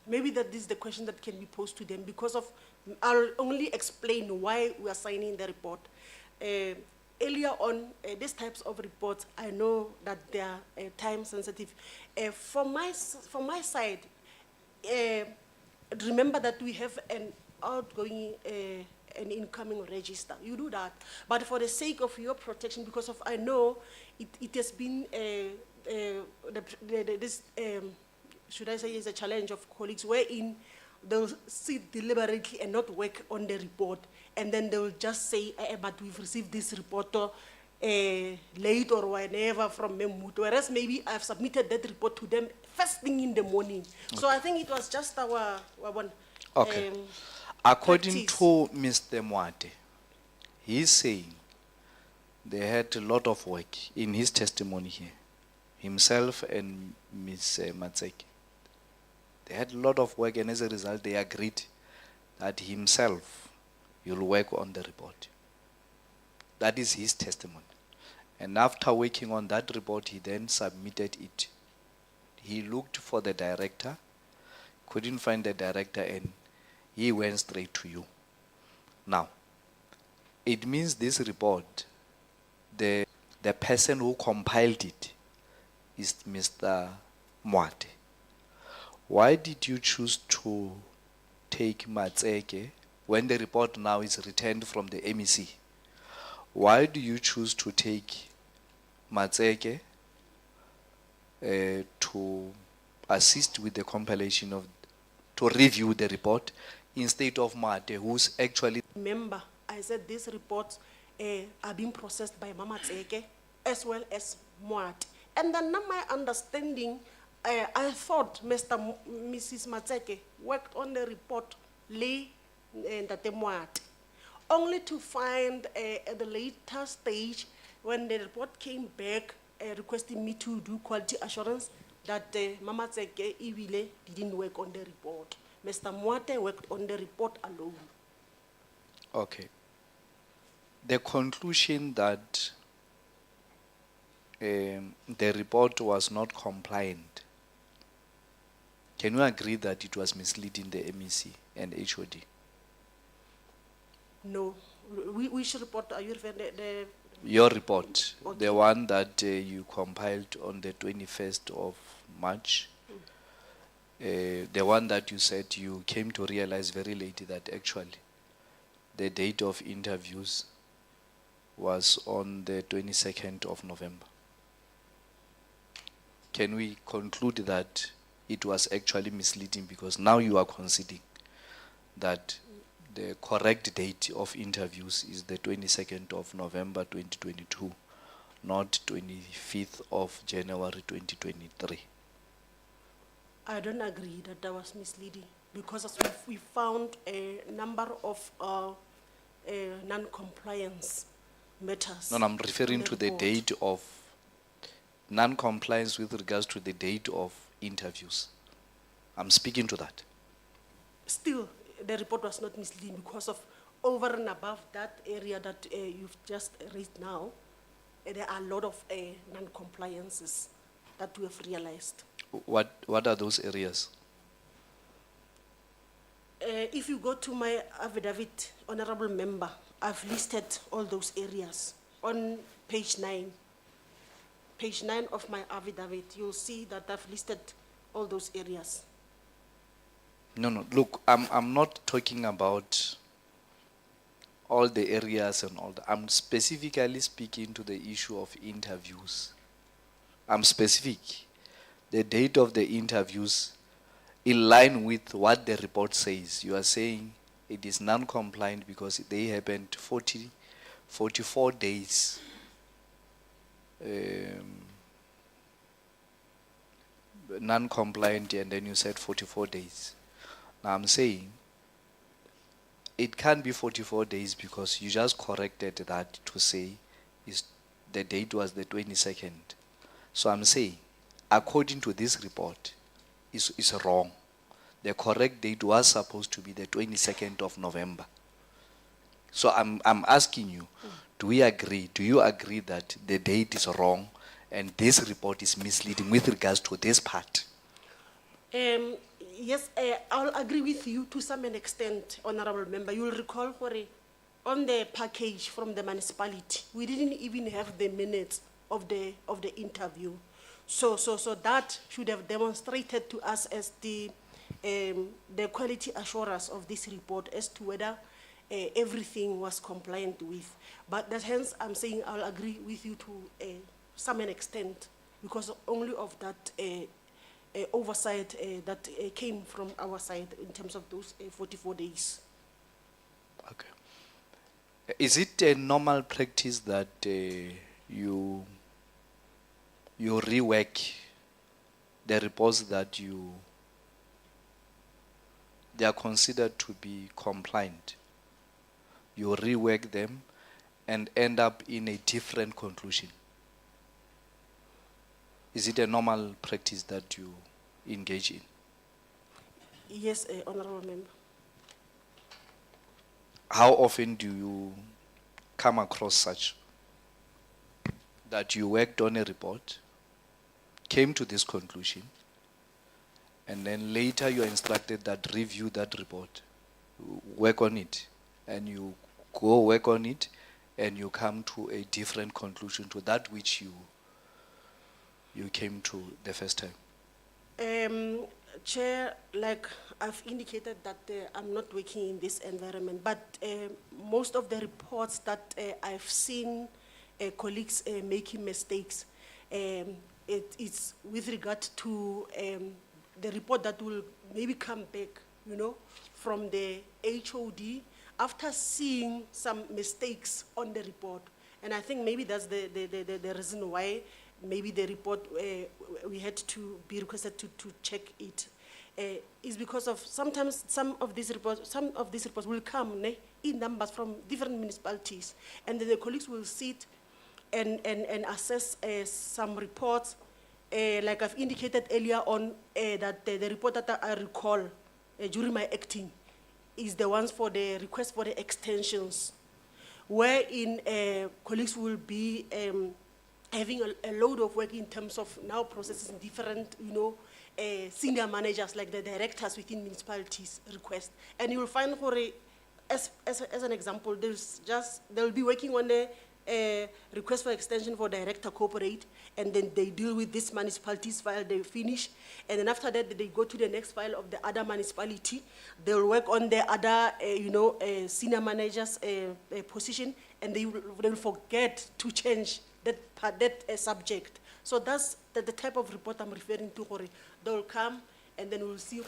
[SPEAKER 2] Maybe that is the question that can be posed to them, because of, I'll only explain why we are signing the report. Earlier on, these types of reports, I know that they are time sensitive. From my side, remember that we have an outgoing an incoming register. You do that. But for the sake of your protection, because of I know it has been this, should I say, is a challenge of colleagues wherein they'll sit deliberately and not work on the report, and then they'll just say, but we've received this report late or whenever from Memut, whereas maybe I've submitted that report to them first thing in the morning. Okay. So I think it was just our one.
[SPEAKER 5] Okay. According
[SPEAKER 2] practice.
[SPEAKER 5] to Mr. Mwate, he's saying they had a lot of work in his testimony here, himself and Ms. Matseke. They had a lot of work, and as a result, they agreed that himself will work on the report. That is his testimony. And after working on that report, he then submitted it. He looked for the director, couldn't find the director, and he went straight to you. Now, it means this report, the person who compiled it is Mr. Mwate. Why did you choose to take Matseke when the report now is returned from the MEC? Why do you choose to take Matseke to assist with the compilation of, to review the report instead of Mate, who's actually
[SPEAKER 2] Remember, I said these reports are being processed by Mama Tseke as well as Moat. And then now my understanding, I thought Mrs. Matseke worked on the report Ntate Moat, only to find at the later stage when the report came back requesting me to do quality assurance that Mama Tseke Ibile didn't work on the report. Mr. Moate worked on the report alone.
[SPEAKER 5] okay. The conclusion that the report was not compliant, can you agree that it was misleading the MEC and HOD?
[SPEAKER 2] No, which report are you referring to?
[SPEAKER 5] Your report,
[SPEAKER 2] Okay.
[SPEAKER 5] the one that you compiled on the 21st of March, the one that you said you came to realize very late that actually the date of interviews was on the 22nd of November. Can we conclude that it was actually misleading, because now you are conceding that the correct date of interviews is the 22nd of November 2022, not 25th of January 2023?
[SPEAKER 2] I don't agree that that was misleading, because as we found a number of non-compliance matters.
[SPEAKER 5] No, I'm referring
[SPEAKER 2] on
[SPEAKER 5] to the
[SPEAKER 2] report.
[SPEAKER 5] date of non-compliance with regards to the date of interviews. I'm speaking to that.
[SPEAKER 2] Still, the report was not misleading because of over and above that area that you've just raised now, there are a lot of non-compliances that we have realized.
[SPEAKER 5] What are those areas?
[SPEAKER 2] If you go to my affidavit, Honorable Member, I've listed all those areas on page 9. Page 9 of my affidavit, you'll see that I've listed all those areas.
[SPEAKER 5] No, look, I'm not talking about all the areas and all that. I'm specifically speaking to the issue of interviews. I'm specific. The date of the interviews in line with what the report says. You are saying it is non-compliant because they happened 44 days. Non-compliant, and then you said 44 days. Now I'm saying it can't be 44 days because you just corrected that to say is the date was the 22nd. So I'm saying, according to this report, is wrong. The correct date was supposed to be the 22nd of November. So I'm asking you, do we agree? Do you agree that the date is wrong and this report is misleading with regards to this part?
[SPEAKER 2] Yes, I'll agree with you to some extent, Honorable Member. You'll recall, Hore, on the package from the municipality, we didn't even have the minutes of the interview. So that should have demonstrated to us as the quality assurance of this report as to whether everything was compliant with. But that hence I'm saying I'll agree with you to some extent, because only of that oversight that came from our side in terms of those 44 days.
[SPEAKER 5] Okay. Is it a normal practice that you rework the reports that they are considered to be compliant? You rework them and end up in a different conclusion? Is it a normal practice that you engage in?
[SPEAKER 2] Yes, Honorable Member.
[SPEAKER 5] How often do you come across such? That you worked on a report, came to this conclusion, and then later you are instructed that review that report, work on it, and you go work on it, and you come to a different conclusion to that which you came to the first time.
[SPEAKER 2] Chair, like I've indicated that I'm not working in this environment, but most of the reports that I've seen colleagues making mistakes, it's with regard to the report that will maybe come back, you know, from the HOD after seeing some mistakes on the report. And I think maybe that's the reason why maybe the report, we had to be requested to check it, is because of sometimes some of these reports will come in numbers from different municipalities, and then the colleagues will sit and assess some reports, like I've indicated earlier on, that the report that I recall during my acting is the ones for the request for the extensions, wherein colleagues will be having a load of work in terms of now processing different, you know, senior managers like the directors within municipalities request. And you will find, as an example, they'll be working on the request for extension for director corporate, and then they deal with this municipalities file, they finish, and then after that they go to the next file of the other municipality. They'll work on the other, senior managers position, and they will forget to change that part, that subject. So that's the type of report I'm referring to. They'll come, and then we'll see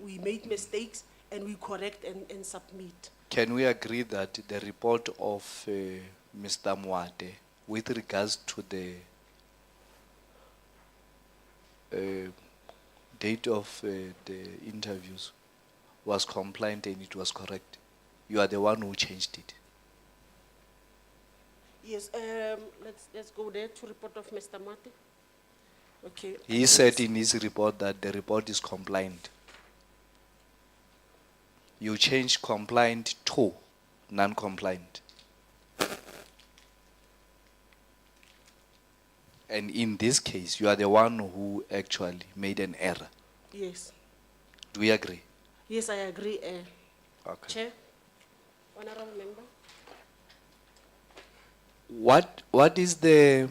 [SPEAKER 2] we made mistakes, and we correct and submit.
[SPEAKER 5] Can we agree that the report of Mr. Mwate with regards to the date of the interviews was compliant and it was correct? You are the one who changed it.
[SPEAKER 2] Yes, let's go there to report of Mr. Mate. Okay.
[SPEAKER 5] He said in his report that the report is compliant. You changed compliant to non-compliant. And in this case, you are the one who actually made an error.
[SPEAKER 2] Yes.
[SPEAKER 5] Do we agree?
[SPEAKER 2] Yes, I agree,
[SPEAKER 5] Okay.
[SPEAKER 2] Chair, Honorable Member.
[SPEAKER 5] What is the,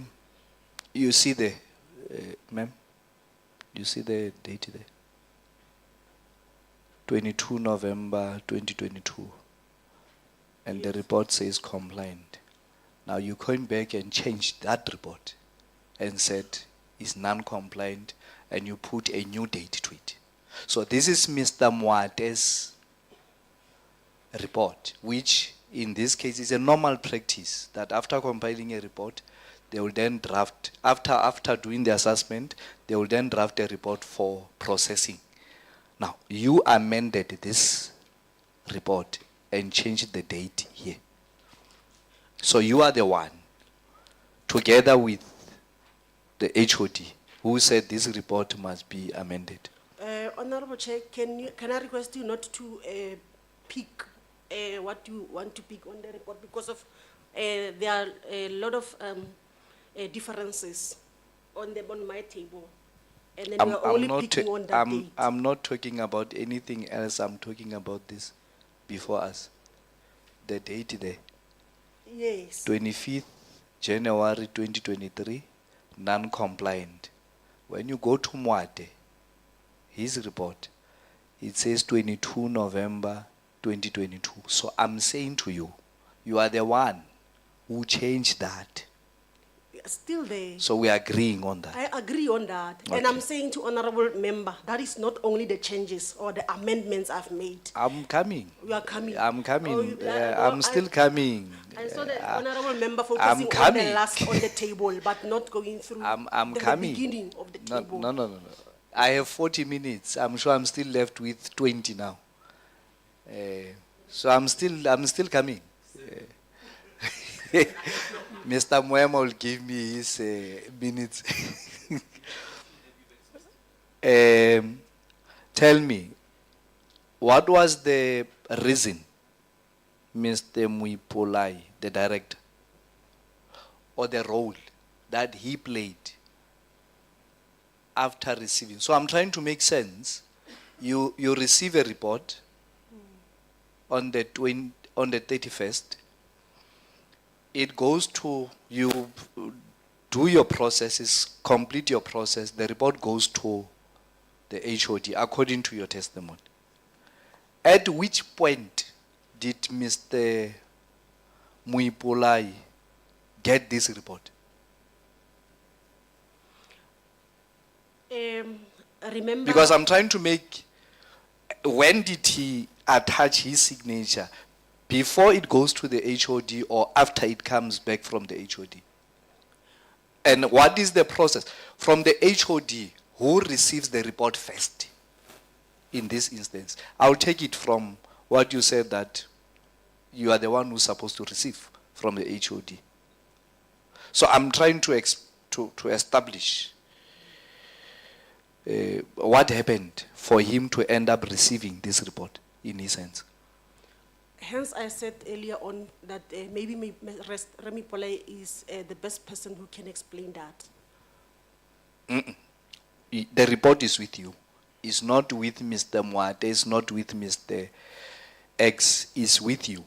[SPEAKER 5] you see the, ma'am, you see the date there? 22 November 2022. And the
[SPEAKER 2] Yes.
[SPEAKER 5] report says compliant. Now you came back and changed that report and said it's non-compliant, and you put a new date to it. So this is Mr. Mwate's report, which in this case is a normal practice that after compiling a report, they will then draft, after doing the assessment, they will then draft a report for processing. Now, you amended this report and changed the date here. So you are the one, together with the HOD, who said this report must be amended.
[SPEAKER 2] Honorable Chair, can I request you not to pick what you want to pick on the report, because of there are a lot of differences on my table, and then we are only picking on that date.
[SPEAKER 5] I'm not talking about anything else. I'm talking about this before us. The date there,
[SPEAKER 2] Yes.
[SPEAKER 5] 25th January 2023, non-compliant. When you go to Mwate, his report, it says 22 November 2022. So I'm saying to you, you are the one who changed that.
[SPEAKER 2] Still there.
[SPEAKER 5] So we are agreeing on that.
[SPEAKER 2] I agree on that.
[SPEAKER 5] Okay.
[SPEAKER 2] And I'm saying to Honorable Member, that is not only the changes or the amendments I've made.
[SPEAKER 5] I'm coming.
[SPEAKER 2] You are coming.
[SPEAKER 5] I'm coming.
[SPEAKER 2] Oh, you-
[SPEAKER 5] I'm still coming.
[SPEAKER 2] I saw the Honorable Member
[SPEAKER 5] I'm
[SPEAKER 2] focusing on the
[SPEAKER 5] coming.
[SPEAKER 2] last on the table, but not going through
[SPEAKER 5] I'm
[SPEAKER 2] the
[SPEAKER 5] coming.
[SPEAKER 2] beginning of the
[SPEAKER 5] No,
[SPEAKER 2] table.
[SPEAKER 5] no. I have 40 minutes. I'm sure I'm still left with 20 now. So I'm still coming. Mr. Moema will give me his minutes. Tell me, what was the reason Mr. Muipolai, the director, or the role that he played after receiving? So I'm trying to make sense. You receive a report on the 31st. It goes to you, do your processes, complete your process. The report goes to the HOD according to your testimony. At which point did Mr. Muipolai get this report?
[SPEAKER 2] Remember.
[SPEAKER 5] Because I'm trying to make, when did he attach his signature? Before it goes to the HOD or after it comes back from the HOD? And what is the process? From the HOD, who receives the report first in this instance? I'll take it from what you said, that you are the one who's supposed to receive from the HOD. So I'm trying to establish what happened for him to end up receiving this report in his hands.
[SPEAKER 2] Hence, I said earlier on that maybe Remy Polay is the best person who can explain that.
[SPEAKER 5] The report is with you. It's not with Mr. Mwate, it's not with Mr. X, it's with you.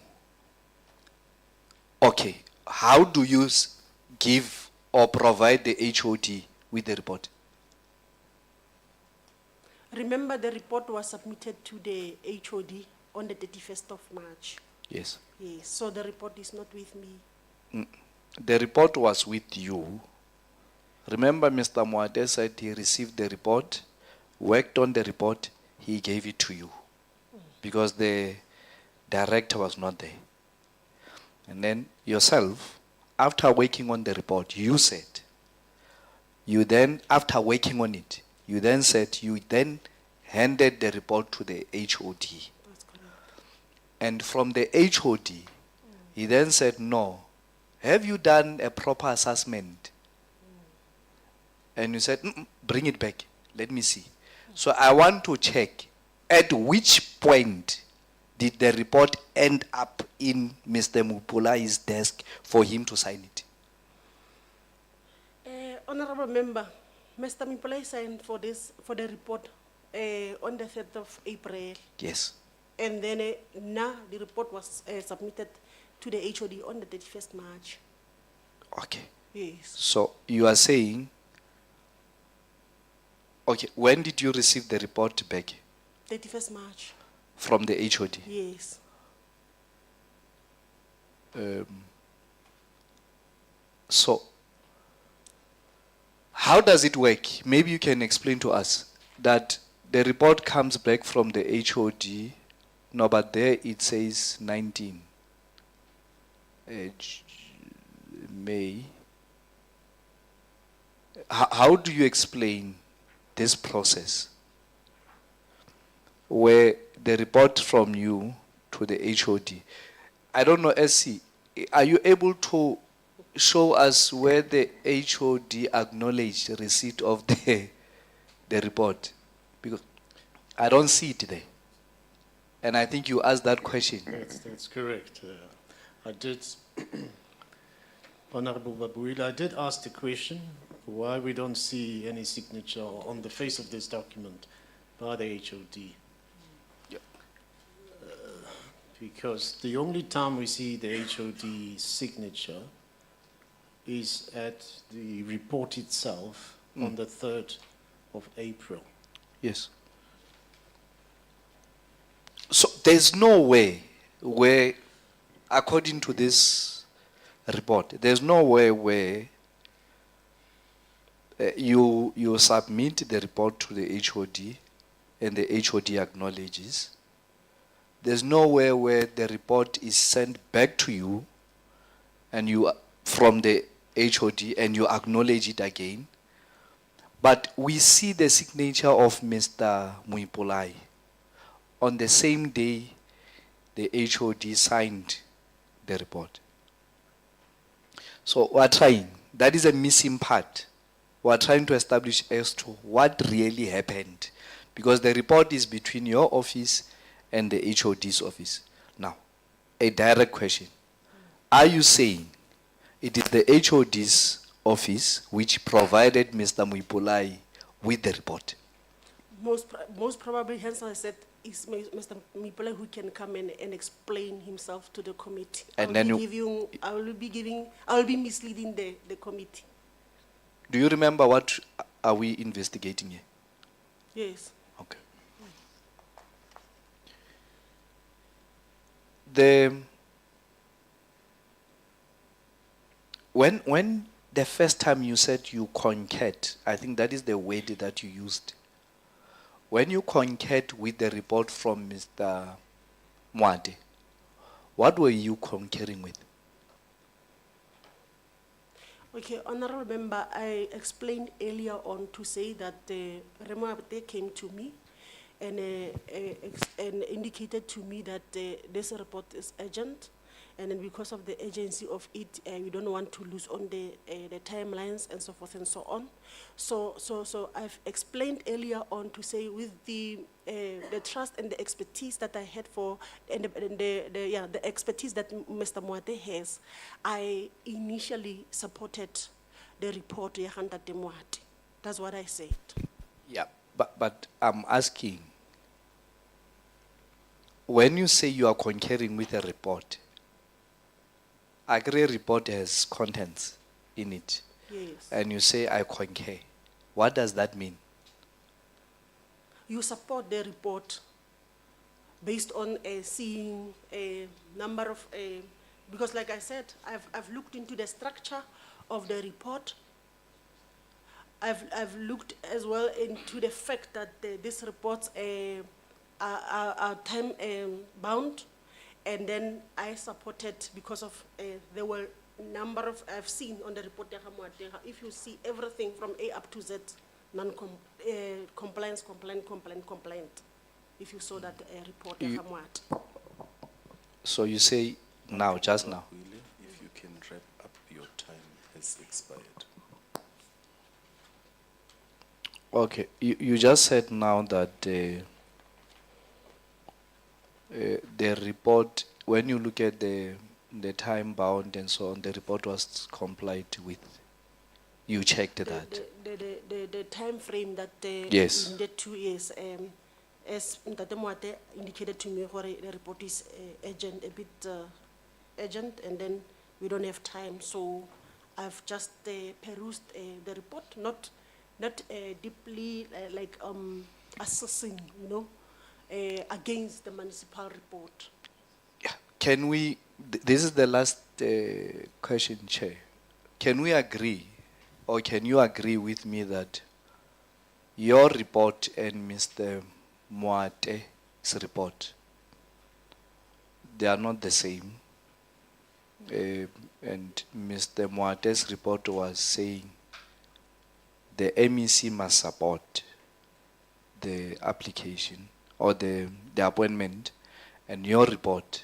[SPEAKER 5] Okay, how do you give or provide the HOD with the report?
[SPEAKER 2] Remember, the report was submitted to the HOD on the 31st of March.
[SPEAKER 5] Yes.
[SPEAKER 2] Yes, so the report is not with me.
[SPEAKER 5] The report was with you. Remember, Mr. Mwate said he received the report, worked on the report, he gave it to you. Because the director was not there. And then yourself, after working on the report, you said, you then, after working on it, you then said, you then handed the report to the HOD.
[SPEAKER 2] That's correct.
[SPEAKER 5] And from the HOD, he then said, no, have you done a proper assessment? And you said, bring it back, let me see. So I want to check, at which point did the report end up in Mr. Muipolai's desk for him to sign it?
[SPEAKER 2] Honorable Member, Mr. Muipolai signed for the report on the 3rd of April.
[SPEAKER 5] Yes.
[SPEAKER 2] And then now the report was submitted to the HOD on the 31st March.
[SPEAKER 5] Okay.
[SPEAKER 2] Yes.
[SPEAKER 5] So you are saying, okay, when did you receive the report back
[SPEAKER 2] 31st March.
[SPEAKER 5] from the HOD?
[SPEAKER 2] Yes.
[SPEAKER 5] So, how does it work? Maybe you can explain to us that the report comes back from the HOD. No, but there it says 19 May. How do you explain this process where the report from you to the HOD? I don't know, SC, are you able to show us where the HOD acknowledged receipt of the report? Because I don't see it there. And I think you asked that question.
[SPEAKER 1] That's correct. I did, Honorable Babuila, I did ask the question why we don't see any signature on the face of this document by the HOD. Because the only time we see the HOD signature is at the report itself on the 3rd of April.
[SPEAKER 5] Yes. So there's no way where, according to this report, there's no way where you submit the report to the HOD and the HOD acknowledges. There's nowhere where the report is sent back to you and you from the HOD and you acknowledge it again. But we see the signature of Mr. Muipolai. On the same day, the HOD signed the report. So we're trying, that is a missing part. We're trying to establish as to what really happened. Because the report is between your office and the HOD's office. Now, a direct question. Are you saying it is the HOD's office which provided Mr. Muipulai with the report?
[SPEAKER 2] Most probably, hence I said, is Mr. Mipole who can come and explain himself to the committee.
[SPEAKER 5] And then
[SPEAKER 2] I will be misleading the committee.
[SPEAKER 5] Do you remember what are we investigating here?
[SPEAKER 2] Yes.
[SPEAKER 5] Okay. When the first time you said you concurred, I think that is the word that you used. When you concurred with the report from Mr. Mwate, what were you concurring with?
[SPEAKER 2] Okay, Honorable Member, I explained earlier on to say that Remo Abete came to me and indicated to me that this report is urgent, and then because of the urgency of it, we don't want to lose on the timelines and so forth and so on. So I've explained earlier on to say with the trust and the expertise that I had and the expertise that Mr. Mwate has, I initially supported the report ya Ntate Mwate. That's what I said.
[SPEAKER 5] Yeah, but I'm asking, when you say you are concurring with a report, Agri report has contents in it,
[SPEAKER 2] Yes.
[SPEAKER 5] and you say I concur. What does that mean?
[SPEAKER 2] You support the report based on seeing a number of, because like I said, I've looked into the structure of the report. I've looked as well into the fact that these reports are time bound, and then I supported because of there were number of, I've seen on the report, if you see everything from A up to Z, compliance, complaint. If you saw that report,
[SPEAKER 5] So you say now, just now.
[SPEAKER 3] Willie, if you can wrap up, your time has expired.
[SPEAKER 5] Okay, you just said now that the report, when you look at the time bound and so on, the report was complied with. You checked that.
[SPEAKER 2] The time frame that
[SPEAKER 5] Yes.
[SPEAKER 2] in the 2 years, as Ntate Mwate indicated to me, the report is urgent, a bit urgent, and then we don't have time. So I've just perused the report, not deeply assessing, against the municipal report.
[SPEAKER 5] Yeah. Can we, this is the last question, Chair. Can we agree, or can you agree with me that your report and Mr. Mwate's report, they are not the same? And Mr. Mwate's report was saying the MEC must support the application or the appointment, and your report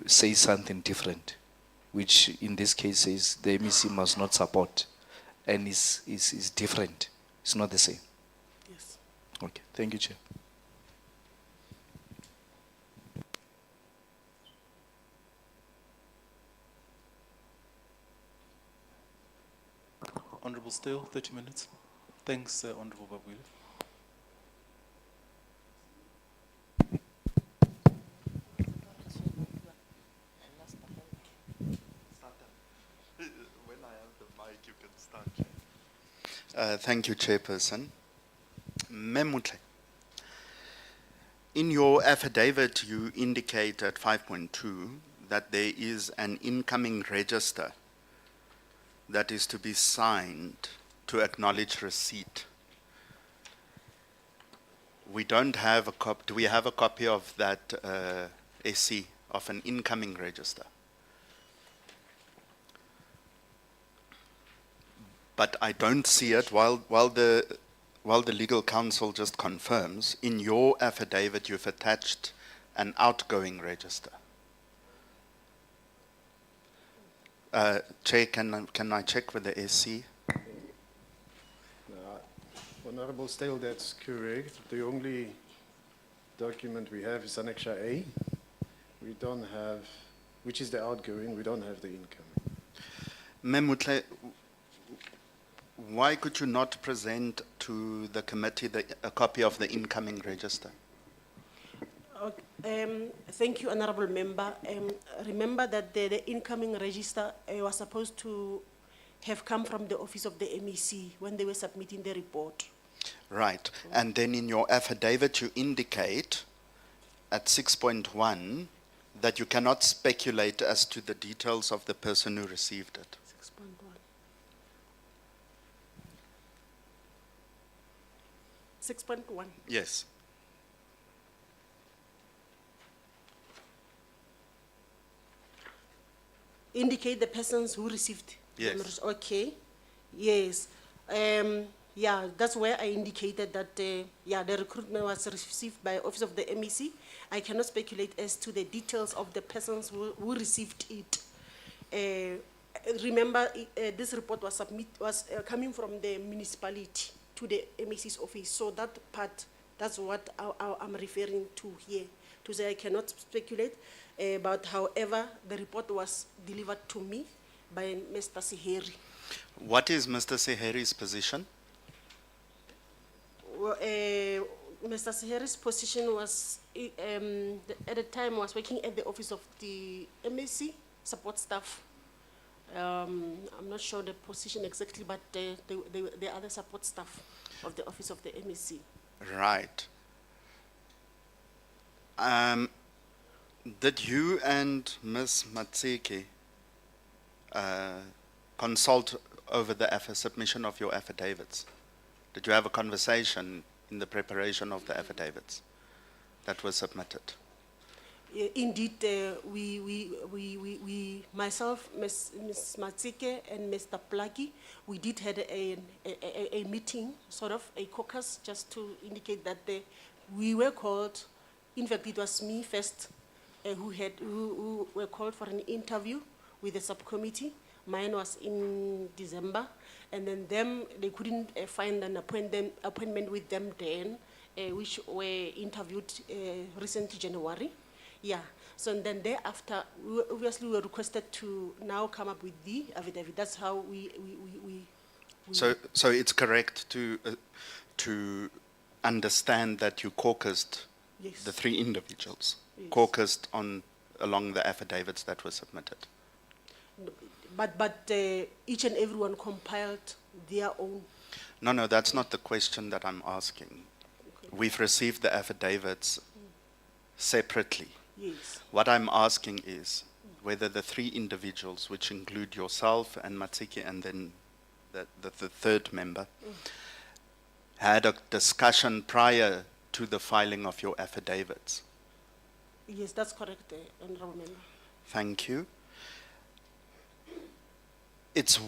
[SPEAKER 5] says something different, which in this case says the MEC must not support, and is different. It's not the same.
[SPEAKER 2] Yes.
[SPEAKER 5] Okay, thank you, Chair.
[SPEAKER 3] Honorable Steele, 30 minutes. Thanks, Honorable Babwile.
[SPEAKER 6] When I have the mic, you can start. Thank you, Chairperson. Memutle, in your affidavit, you indicate at 5.2 that there is an incoming register that is to be signed to acknowledge receipt. We don't have a copy. Do we have a copy of that SC, of an incoming register? But I don't see it while the legal counsel just confirms. In your affidavit, you've attached an outgoing register. Chair, can I check with the SC?
[SPEAKER 1] Honorable Steele, that's correct. The only document we have is Annexure A. We don't have, which is the outgoing, we don't have the incoming.
[SPEAKER 6] Memutle, why could you not present to the committee a copy of the incoming register?
[SPEAKER 2] Thank you, Honorable Member. Remember that the incoming register was supposed to have come from the office of the MEC when they were submitting the report.
[SPEAKER 6] Right, and then in your affidavit you indicate at 6.1 that you cannot speculate as to the details of the person who received it.
[SPEAKER 2] 6.1. 6.1.
[SPEAKER 6] Yes.
[SPEAKER 2] Indicate the persons who received.
[SPEAKER 6] Yes.
[SPEAKER 2] Okay, yes. Yeah, that's where I indicated that, yeah, the recruitment was received by Office of the MEC. I cannot speculate as to the details of the persons who received it. Remember, this report was coming from the municipality to the MEC's office. So that part, that's what I'm referring to here. To say I cannot speculate, but however, the report was delivered to me by Mr. Siheri.
[SPEAKER 6] What is Mr. Seheri's position?
[SPEAKER 2] Well, Mr. Siheri's position was, at the time, was working at the office of the MEC support staff. I'm not sure the position exactly, but the other support staff of the office of the MEC.
[SPEAKER 6] Right. Did you and Ms. Matsiki consult over the submission of your affidavits? Did you have a conversation in the preparation of the affidavits that were submitted?
[SPEAKER 2] Indeed, myself, Ms. Matsike and Mr. Plaki, we did had a meeting, sort of a caucus, just to indicate that we were called. In fact, it was me first who were called for an interview with the subcommittee. Mine was in December, and then they couldn't find an appointment with them then, which were interviewed recently January. Yeah, so then thereafter, obviously we were requested to now come up with the affidavit. That's how we
[SPEAKER 6] So it's correct to understand that you caucused
[SPEAKER 2] yes.
[SPEAKER 6] the three individuals,
[SPEAKER 2] Yes.
[SPEAKER 6] caucused along the affidavits that were submitted.
[SPEAKER 2] But each and everyone compiled their own.
[SPEAKER 6] No, that's not the question that I'm asking.
[SPEAKER 2] Okay.
[SPEAKER 6] We've received the affidavits separately.
[SPEAKER 2] Yes.
[SPEAKER 6] What I'm asking is whether the three individuals, which include yourself and Matsiki and then the third member, had a discussion prior to the filing of your affidavits.
[SPEAKER 2] Yes, that's correct, Honorable Member.
[SPEAKER 6] Thank you. It's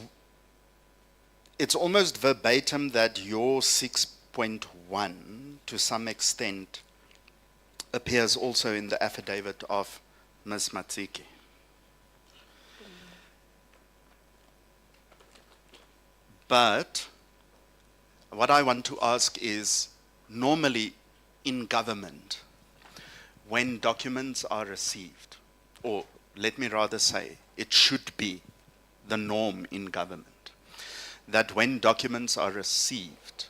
[SPEAKER 6] almost verbatim that your 6.1, to some extent, appears also in the affidavit of Ms. Matsiki. But what I want to ask is, normally in government, when documents are received, or let me rather say, it should be the norm in government, that when documents are received,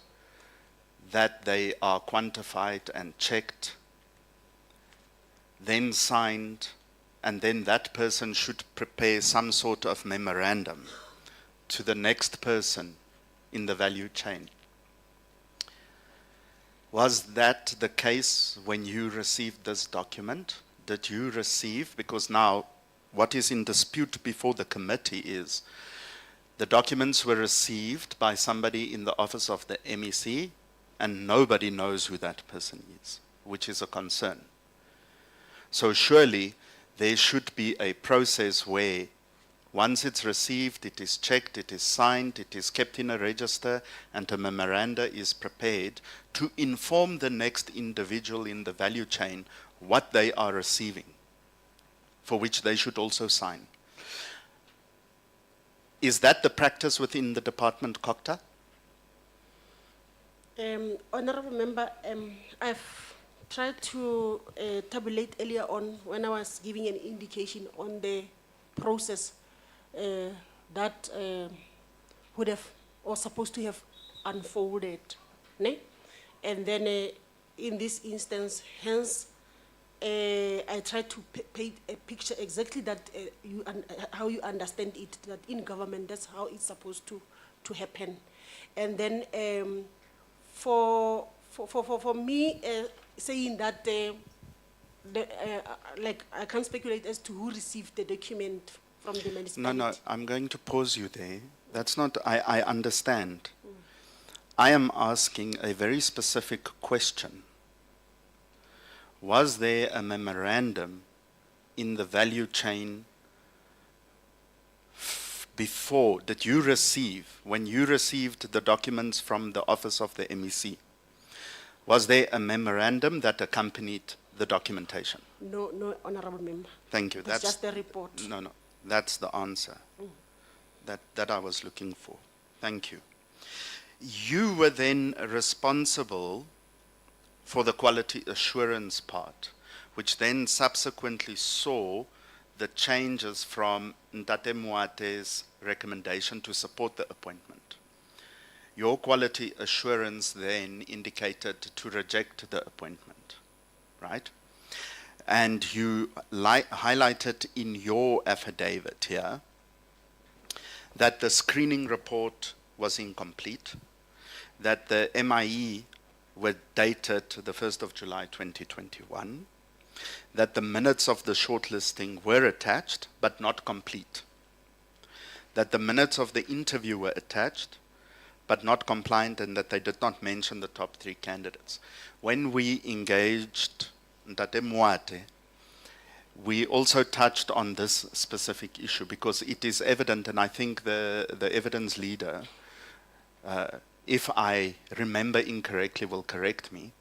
[SPEAKER 6] that they are quantified and checked, then signed, and then that person should prepare some sort of memorandum to the next person in the value chain. Was that the case when you received this document? Did you receive, because now what is in dispute before the committee is the documents were received by somebody in the office of the MEC and nobody knows who that person is, which is a concern. So surely there should be a process where once it's received, it is checked, it is signed, it is kept in a register, and a memoranda is prepared to inform the next individual in the value chain what they are receiving, for which they should also sign. Is that the practice within the department, Cocta?
[SPEAKER 2] Honorable Member, I've tried to tabulate earlier on when I was giving an indication on the process that would have or supposed to have unfolded, ne? And then in this instance, hence, I tried to paint a picture exactly that how you understand it, that in government, that's how it's supposed to happen. And then for me, saying that like I can't speculate as to who received the document from the municipality.
[SPEAKER 6] No, I'm going to pause you there. That's not, I understand. I am asking a very specific question. Was there a memorandum in the value chain before that you receive, when you received the documents from the office of the MEC? Was there a memorandum that accompanied the documentation?
[SPEAKER 2] No, no, honorable member.
[SPEAKER 6] Thank you.
[SPEAKER 2] It's just the report.
[SPEAKER 6] No, that's the answer that I was looking for. Thank you. You were then responsible for the quality assurance part, which then subsequently saw the changes from Ntate Moate's recommendation to support the appointment. Your quality assurance then indicated to reject the appointment, right? And you highlighted in your affidavit here that the screening report was incomplete, that the MIE were dated the 1st of July 2021, that the minutes of the shortlisting were attached but not complete, that the minutes of the interview were attached but not compliant, and that they did not mention the top 3 candidates. When we engaged Ntate Moate, we also touched on this specific issue because it is evident, and I think the evidence leader, if I remember incorrectly, will correct me,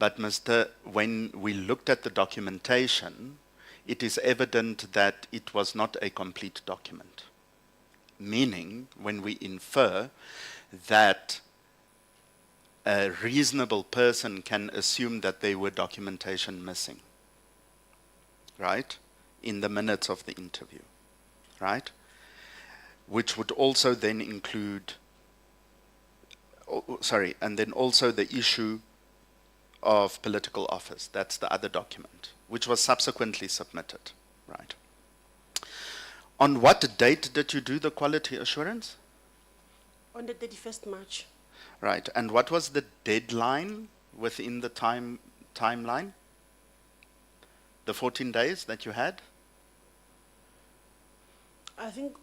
[SPEAKER 6] but when we looked at the documentation, it is evident that it was not a complete document. Meaning, when we infer that a reasonable person can assume that there were documentation missing, right, in the minutes of the interview, right, which would also then include, and then also the issue of political office. That's the other document, which was subsequently submitted, right. On what date did you do the quality assurance?
[SPEAKER 2] On the 31st March.
[SPEAKER 6] Right, and what was the deadline within the timeline? The 14 days that you had?
[SPEAKER 2] I think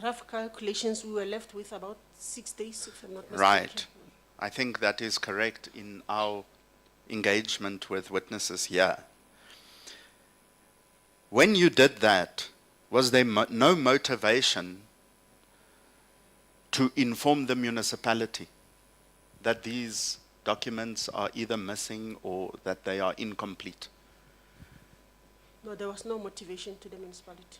[SPEAKER 2] rough calculations, we were left with about 6 days, if I'm not mistaken.
[SPEAKER 6] Right. I think that is correct in our engagement with witnesses here. When you did that, was there no motivation to inform the municipality that these documents are either missing or that they are incomplete?
[SPEAKER 2] No, there was no motivation to the municipality.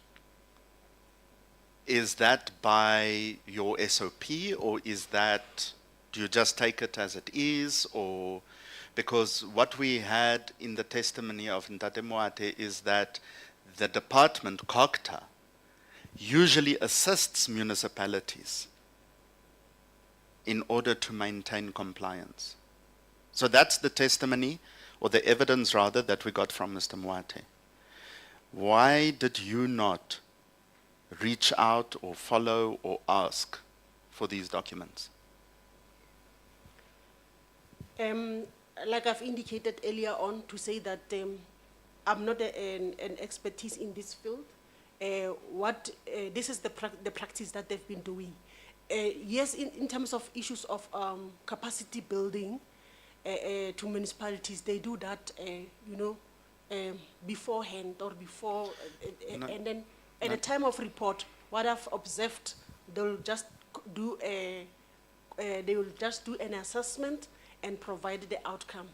[SPEAKER 6] Is that by your SOP, or is that, do you just take it as it is, or, because what we had in the testimony of Ntate Moate is that the department, COGTA, usually assists municipalities in order to maintain compliance. So that's the testimony, or the evidence rather, that we got from Mr. Moate. Why did you not reach out or follow or ask for these documents?
[SPEAKER 2] Like I've indicated earlier on, to say that I'm not an expertise in this field. This is the practice that they've been doing. Yes, in terms of issues of capacity building to municipalities, they do that, beforehand or before, and then at the time of report, what I've observed, they'll just do an assessment and provide the outcome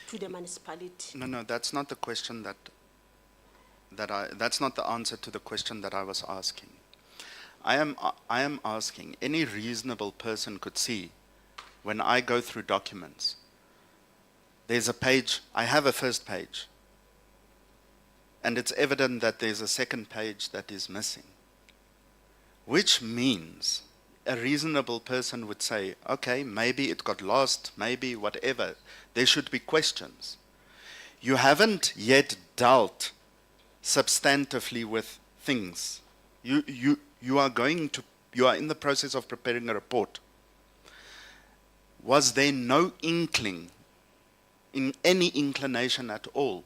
[SPEAKER 2] to the municipality.
[SPEAKER 6] No, that's not the question that's not the answer to the question that I was asking. I am asking, any reasonable person could see, when I go through documents, there's a page, I have a first page, and it's evident that there's a second page that is missing, which means a reasonable person would say, okay, maybe it got lost, maybe whatever. There should be questions. You haven't yet dealt substantively with things. You are in the process of preparing a report. Was there no inkling, in any inclination at all,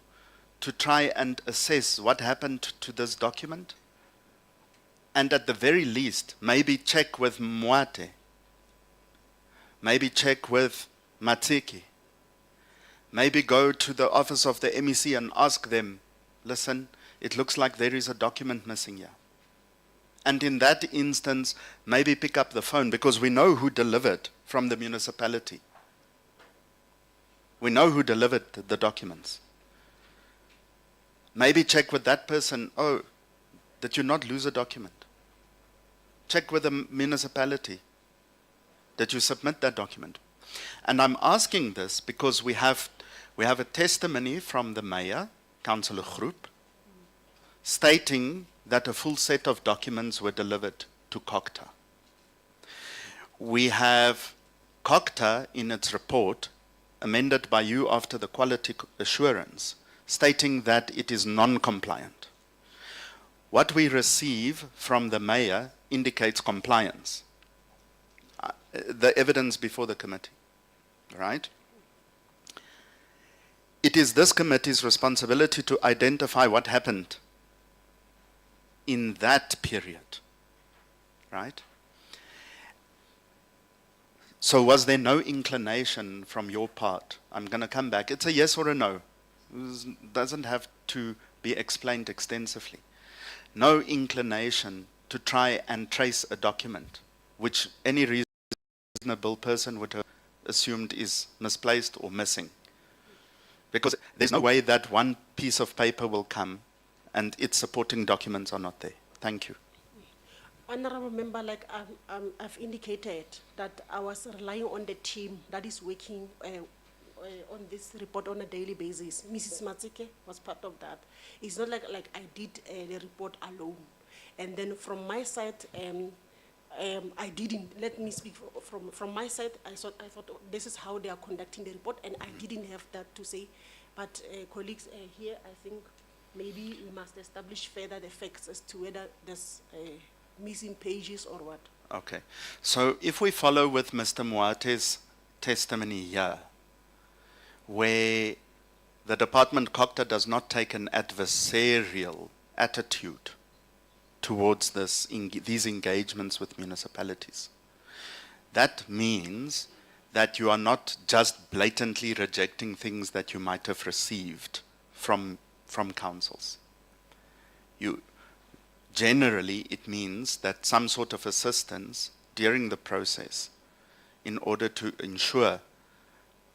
[SPEAKER 6] to try and assess what happened to this document? And at the very least, maybe check with Mwate, maybe check with Matiki, maybe go to the office of the MEC and ask them, listen, it looks like there is a document missing here. And in that instance, maybe pick up the phone, because we know who delivered from the municipality. We know who delivered the documents. Maybe check with that person, oh, did you not lose a document? Check with the municipality. Did you submit that document? And I'm asking this because we have a testimony from the mayor, Councillor Groep, stating that a full set of documents were delivered to Cllr. We have Cllr in its report, amended by you after the quality assurance, stating that it is non-compliant. What we receive from the mayor indicates compliance. The evidence before the committee, right? It is this committee's responsibility to identify what happened in that period, right? So was there no inclination from your part? I'm going to come back. It's a yes or a no. It doesn't have to be explained extensively. No inclination to try and trace a document, which any reasonable person would have assumed is misplaced or missing. Because there's no way that one piece of paper will come and its supporting documents are not there. Thank you.
[SPEAKER 2] Honorable Member, like I've indicated that I was relying on the team that is working on this report on a daily basis. Mrs. Matsike was part of that. It's not like I did the report alone. And then from my side, I didn't, let me speak from my side, I thought oh, this is how they are conducting the report, and I didn't have that to say. But colleagues here, I think maybe we must establish further the facts as to whether there's missing pages or what.
[SPEAKER 6] Okay. So if we follow with Mr. Mwate's testimony here, where the department Cllr does not take an adversarial attitude towards these engagements with municipalities, that means that you are not just blatantly rejecting things that you might have received from councils. Generally, it means that some sort of assistance during the process in order to ensure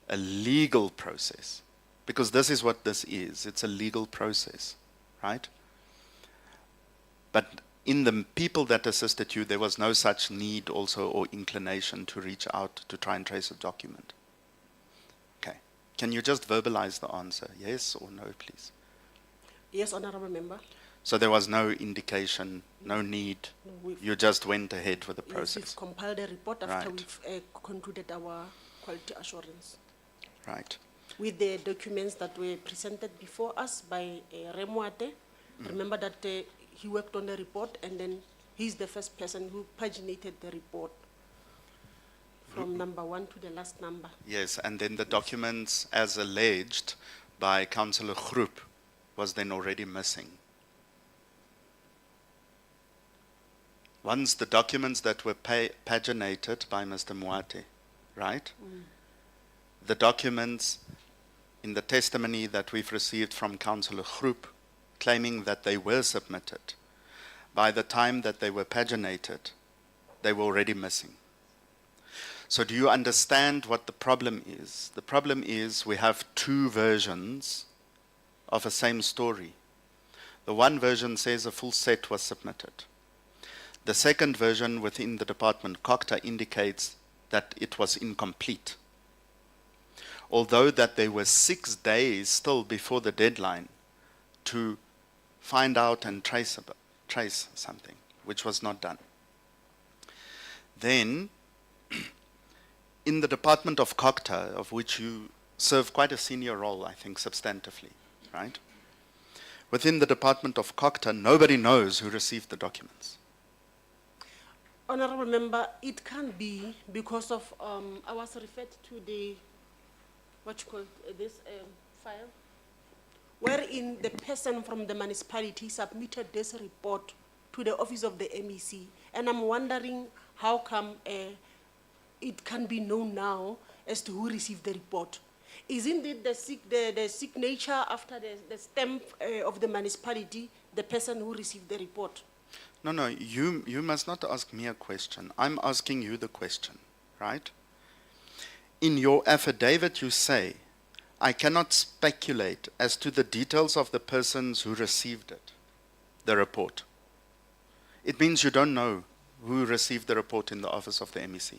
[SPEAKER 6] a legal process, because this is what this is, it's a legal process, right? But in the people that assisted you, there was no such need also or inclination to reach out to try and trace a document. Okay. Can you just verbalize the answer, yes or no, please?
[SPEAKER 2] Yes, Honorable Member.
[SPEAKER 6] So there was no indication, no need,
[SPEAKER 2] No,
[SPEAKER 6] you just went ahead with the
[SPEAKER 2] yes,
[SPEAKER 6] process.
[SPEAKER 2] we've compiled a report after
[SPEAKER 6] Right.
[SPEAKER 2] we've concluded our quality assurance.
[SPEAKER 6] Right.
[SPEAKER 2] With the documents that were presented before us by Remwate. Remember that he worked on the report, and then he's the first person who paginated the report from number 1 to the last number.
[SPEAKER 6] Yes, and then the documents as alleged by Councillor Groep was then already missing. Once the documents that were paginated by Mr. Mwate, right? The documents in the testimony that we've received from Councillor Groep claiming that they were submitted, by the time that they were paginated, they were already missing. So do you understand what the problem is? The problem is we have two versions of a same story. The one version says a full set was submitted. The second version within the department, Cllr, indicates that it was incomplete. although that there were 6 days still before the deadline to find out and trace something, which was not done. Then, in the Department of Cllr, of which you serve quite a senior role, I think, substantively, right? Within the Department of Cllr, nobody knows who received the documents.
[SPEAKER 2] Honorable Member, it can't be because of, I was referred to the, what you call this file, wherein the person from the municipality submitted this report to the office of the MEC. And I'm wondering how come it can be known now as to who received the report. Isn't it the signature after the stamp of the municipality, the person who received the report?
[SPEAKER 6] No, no, you must not ask me a question. I'm asking you the question, right? In your affidavit, you say, I cannot speculate as to the details of the persons who received it, the report. It means you don't know who received the report in the office of the MEC.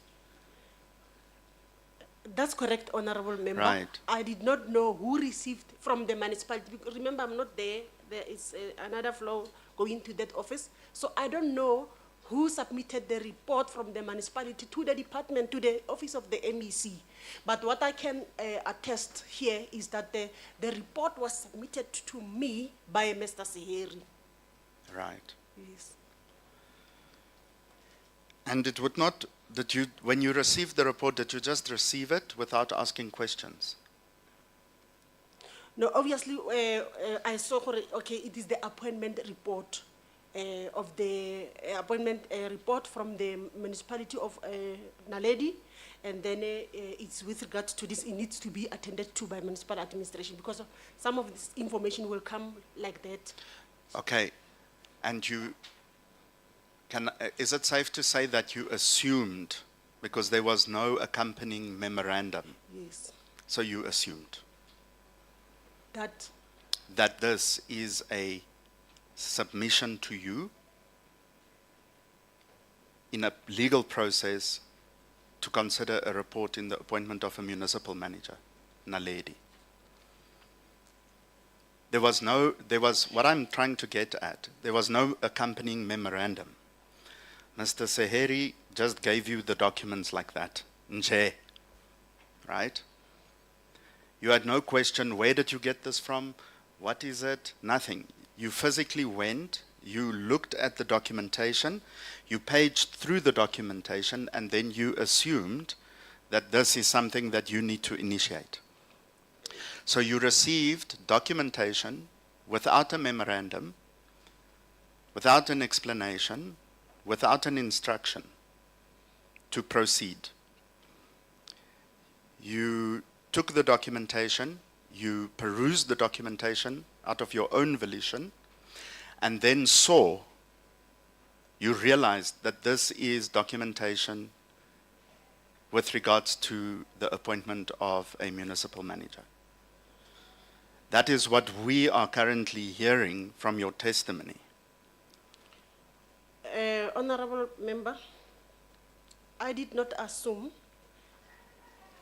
[SPEAKER 2] That's correct, Honorable Member.
[SPEAKER 6] Right.
[SPEAKER 2] I did not know who received from the municipality. Because remember, I'm not there. There is another floor going to that office. So I don't know who submitted the report from the municipality to the department, to the office of the MEC. But what I can attest here is that the report was submitted to me by Mr. Seheri.
[SPEAKER 6] Right.
[SPEAKER 2] Yes.
[SPEAKER 6] And it would not, that you, when you received the report, did you just receive it without asking questions?
[SPEAKER 2] No, obviously, I saw, okay, it is the appointment report of the appointment report from the municipality of Naledi, and then it's with regards to this, it needs to be attended to by municipal administration because of some of this information will come like that.
[SPEAKER 6] Okay, and you, is it safe to say that you assumed, because there was no accompanying memorandum,
[SPEAKER 2] Yes.
[SPEAKER 6] so you assumed
[SPEAKER 2] That,
[SPEAKER 6] that this is a submission to you in a legal process to consider a report in the appointment of a municipal manager, Naledi. There was, what I'm trying to get at, there was no accompanying memorandum. Mr. Seheri just gave you the documents like that, nje, right? You had no question, where did you get this from? What is it? Nothing. You physically went, you looked at the documentation, you paged through the documentation, and then you assumed that this is something that you need to initiate. So you received documentation without a memorandum, without an explanation, without an instruction to proceed. You took the documentation, you perused the documentation out of your own volition, and then you realized that this is documentation with regards to the appointment of a municipal manager. That is what we are currently hearing from your testimony.
[SPEAKER 2] Honorable Member, I did not assume.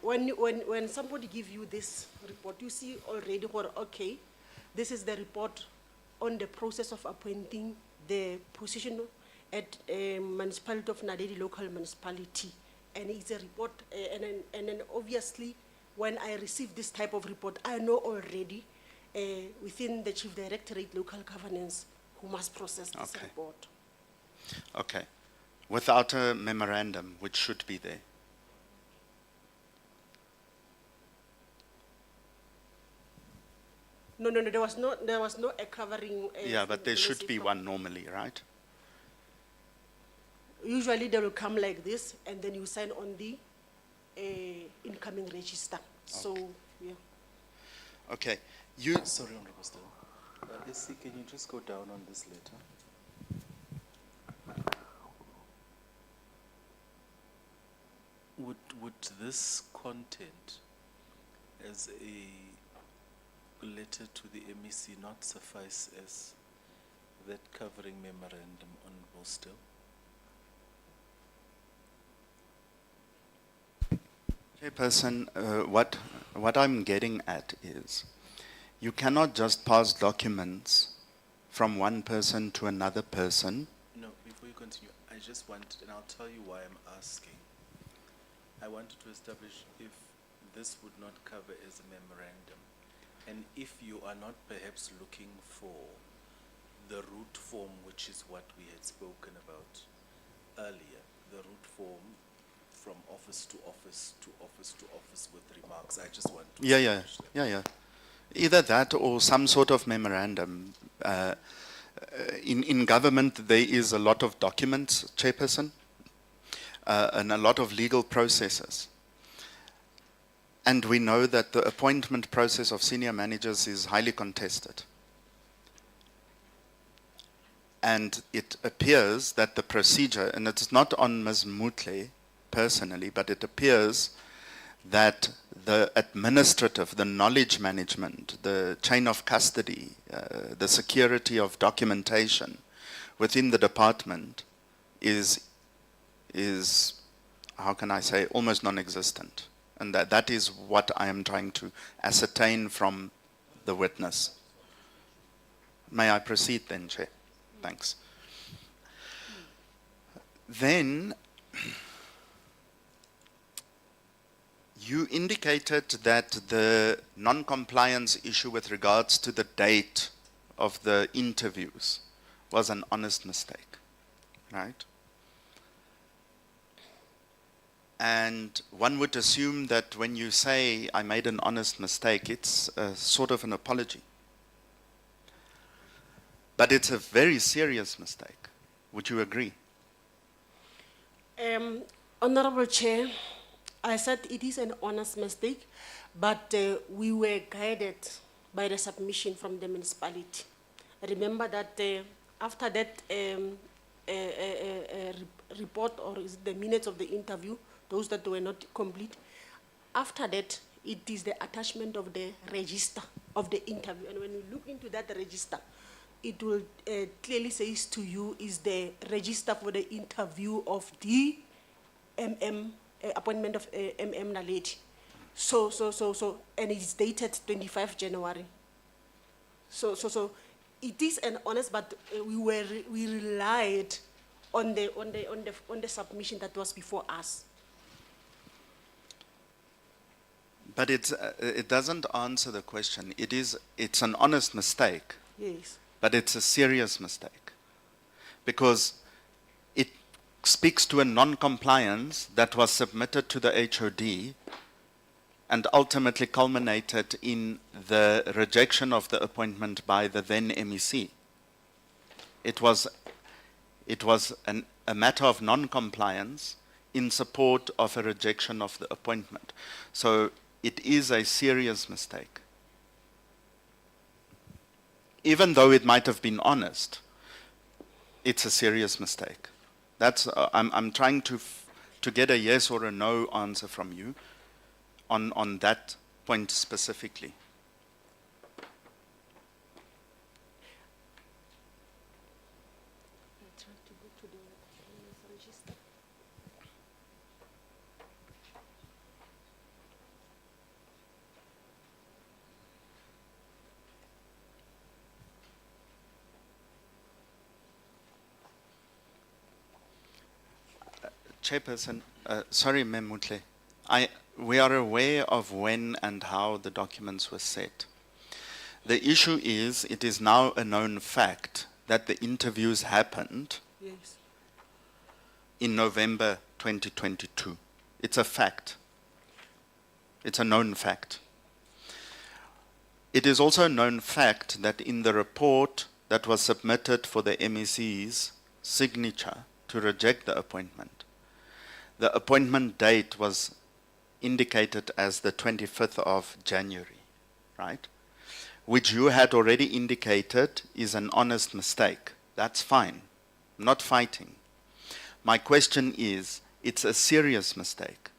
[SPEAKER 2] When somebody gives you this report, you see already what, okay, this is the report on the process of appointing the position at Municipality of Naledi local municipality. And it's a report, and then obviously, when I receive this type of report, I know already within the Chief Directorate Local Governance who must process this
[SPEAKER 6] Okay.
[SPEAKER 2] report.
[SPEAKER 6] Okay. Without a memorandum, which should be there.
[SPEAKER 2] No, there was no a covering.
[SPEAKER 6] Yeah, but there should be
[SPEAKER 2] from-
[SPEAKER 6] one normally, right?
[SPEAKER 2] Usually they will come like this, and then you sign on the incoming register. So, yeah.
[SPEAKER 6] Okay. You,
[SPEAKER 3] Sorry, Honorable Stella. SC, can you just go down on this letter? Would this content as a letter to the MEC not suffice as that covering memorandum, Honorable Still?
[SPEAKER 6] Chairperson, what I'm getting at is, you cannot just pass documents from one person to another person.
[SPEAKER 3] No, before you continue, I just want, and I'll tell you why I'm asking. I wanted to establish if this would not cover as a memorandum, and if you are not perhaps looking for the root form, which is what we had spoken about earlier, the root form from office to office to office to office with remarks. I just want to
[SPEAKER 6] Yeah.
[SPEAKER 3] establish that.
[SPEAKER 6] Either that or some sort of memorandum. In government, there is a lot of documents, Chairperson, and a lot of legal processes. And we know that the appointment process of senior managers is highly contested. And it appears that the procedure, and it's not on Ms. Mutle personally, but it appears that the administrative, the knowledge management, the chain of custody, the security of documentation within the department is, how can I say, almost non-existent. And that is what I am trying to ascertain from the witness. May I proceed then, Chair? Thanks. Then, you indicated that the non-compliance issue with regards to the date of the interviews was an honest mistake, right? And one would assume that when you say, I made an honest mistake, it's sort of an apology. But it's a very serious mistake. Would you agree?
[SPEAKER 2] Honorable Chair, I said it is an honest mistake, but we were guided by the submission from the municipality. Remember that after that report, or is it the minutes of the interview, those that were not complete, after that, it is the attachment of the register of the interview. And when you look into that register, it will clearly says to you is the register for the interview of the appointment of Naledi. So, and it is dated 25 January. So it is an honest, but we relied on the submission that was before us.
[SPEAKER 6] But it doesn't answer the question. It's an honest mistake.
[SPEAKER 2] Yes.
[SPEAKER 6] But it's a serious mistake, because it speaks to a non-compliance that was submitted to the HOD and ultimately culminated in the rejection of the appointment by the then MEC. It was a matter of non-compliance in support of a rejection of the appointment. So it is a serious mistake. Even though it might have been honest, it's a serious mistake. That's, I'm trying to get a yes or a no answer from you on that point specifically. Chairperson, sorry, Mem Mutle. We are aware of when and how the documents were set. The issue is, it is now a known fact that the interviews happened
[SPEAKER 2] Yes.
[SPEAKER 6] in November 2022. It's a fact. It's a known fact. It is also a known fact that in the report that was submitted for the MEC's signature to reject the appointment date was indicated as the 25th of January, right? Which you had already indicated is an honest mistake. That's fine. I'm not fighting. My question is, it's a serious mistake.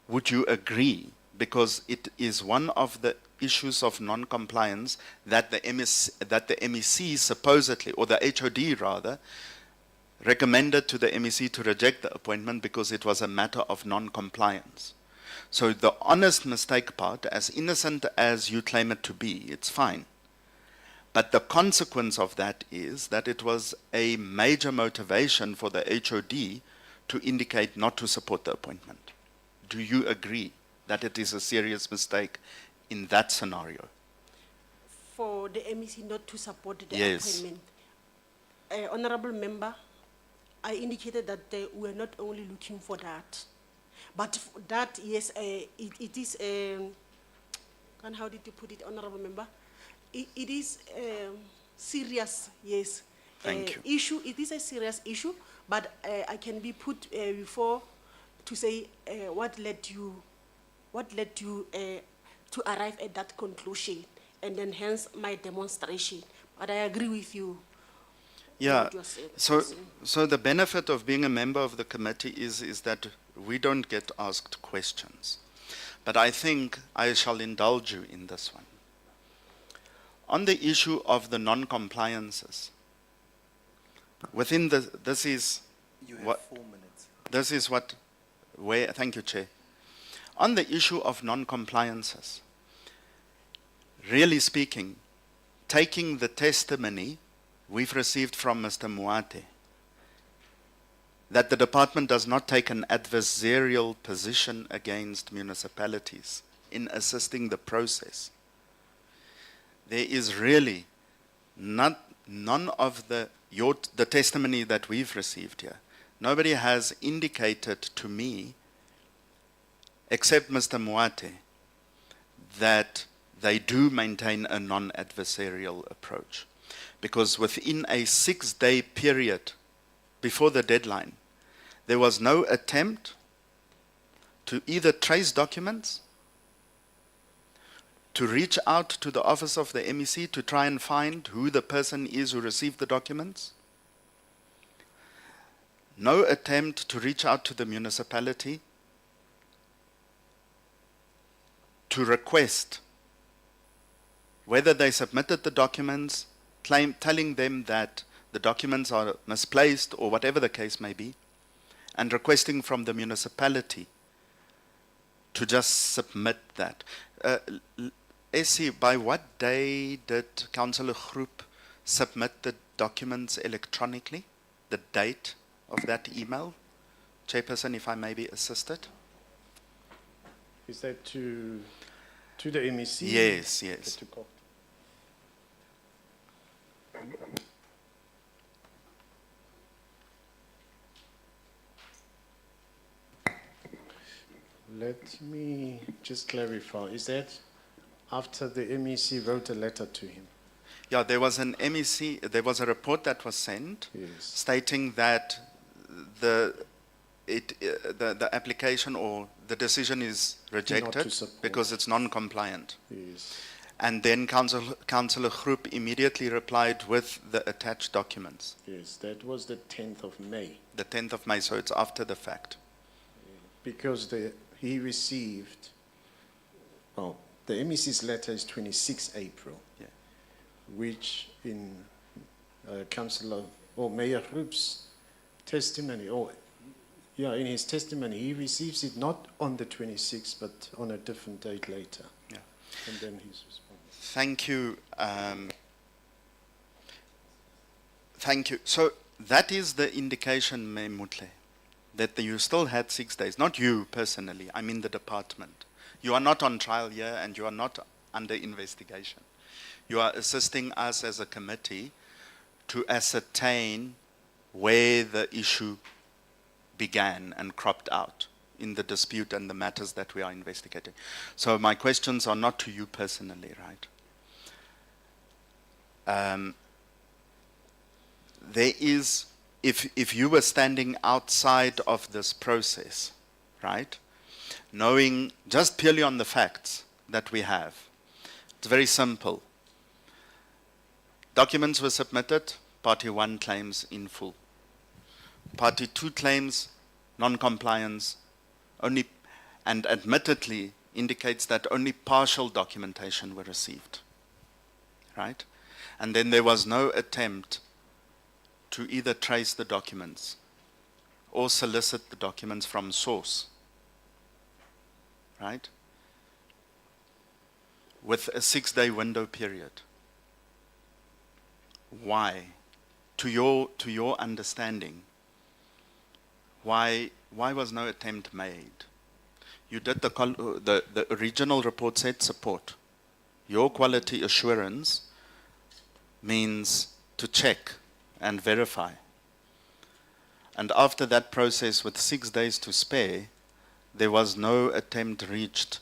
[SPEAKER 6] Would you agree? Because it is one of the issues of non-compliance that the MEC supposedly, or the HOD rather, recommended to the MEC to reject the appointment because it was a matter of non-compliance. So the honest mistake part, as innocent as you claim it to be, it's fine. But the consequence of that is that it was a major motivation for the HOD to indicate not to support the appointment. Do you agree that it is a serious mistake in that scenario?
[SPEAKER 2] For the MEC not to support the
[SPEAKER 6] Yes.
[SPEAKER 2] appointment. Honorable member, I indicated that we're not only looking for that, but that, yes, it is, and how did you put it, honorable member? It is serious, yes.
[SPEAKER 6] Thank you.
[SPEAKER 2] Issue, it is a serious issue, but I can be put before to say what led you to arrive at that conclusion, and then hence my demonstration. But I agree with you.
[SPEAKER 6] Yeah,
[SPEAKER 2] what you are saying.
[SPEAKER 6] so the benefit of being a member of the committee is that we don't get asked questions. But I think I shall indulge you in this one. On the issue of the non-compliances, within the, this is
[SPEAKER 3] You have
[SPEAKER 6] what,
[SPEAKER 3] 4 minutes.
[SPEAKER 6] this is what, where, thank you, Chair. On the issue of non-compliances, really speaking, taking the testimony we've received from Mr. Muate, that the department does not take an adversarial position against municipalities in assisting the process. There is really none of the testimony that we've received here. Nobody has indicated to me, except Mr. Muate, that they do maintain a non-adversarial approach. Because within a 6-day period before the deadline, there was no attempt to either trace documents, to reach out to the office of the MEC to try and find who the person is who received the documents, no attempt to reach out to the municipality to request whether they submitted the documents, telling them that the documents are misplaced or whatever the case may be, and requesting from the municipality to just submit that. Essie, by what day did Councillor Groep submit the documents electronically? The date of that email? Chairperson, if I may be assisted?
[SPEAKER 1] Is that to the MEC?
[SPEAKER 6] Yes, yes.
[SPEAKER 1] To Cllr? Let me just clarify. Is that after the MEC wrote a letter to him?
[SPEAKER 6] Yeah, there was an MEC, there was a report that was sent
[SPEAKER 1] Yes.
[SPEAKER 6] stating that the application or the decision is rejected
[SPEAKER 1] support.
[SPEAKER 6] because it's non-compliant.
[SPEAKER 1] Yes.
[SPEAKER 6] And then Councillor Groep immediately replied with the attached documents,
[SPEAKER 1] Yes, that was the 10th of May.
[SPEAKER 6] the 10th of May, so it's after the fact.
[SPEAKER 1] Because he received, well, the MEC's letter is 26 April,
[SPEAKER 6] Yeah.
[SPEAKER 1] which in Councillor or Mayor Groep's testimony, in his testimony, he receives it not on the 26th, but on a different date later.
[SPEAKER 6] Yeah.
[SPEAKER 1] And then he's responding.
[SPEAKER 6] Thank you. Thank you. So that is the indication, Mme Mutle, that you still had 6 days. Not you personally, I mean the department. You are not on trial here and you are not under investigation. You are assisting us as a committee to ascertain where the issue began and cropped out in the dispute and the matters that we are investigating. So my questions are not to you personally, right? There is, if you were standing outside of this process, right, knowing just purely on the facts that we have, it's very simple. Documents were submitted, Party 1 claims in full. Party 2 claims non-compliance, only, and admittedly indicates that only partial documentation were received, right? And then there was no attempt to either trace the documents or solicit the documents from source, right? With a 6-day window period. Why? To your understanding, why was no attempt made? You did the original report said support. Your quality assurance means to check and verify. And after that process with 6 days to spare, there was no attempt reached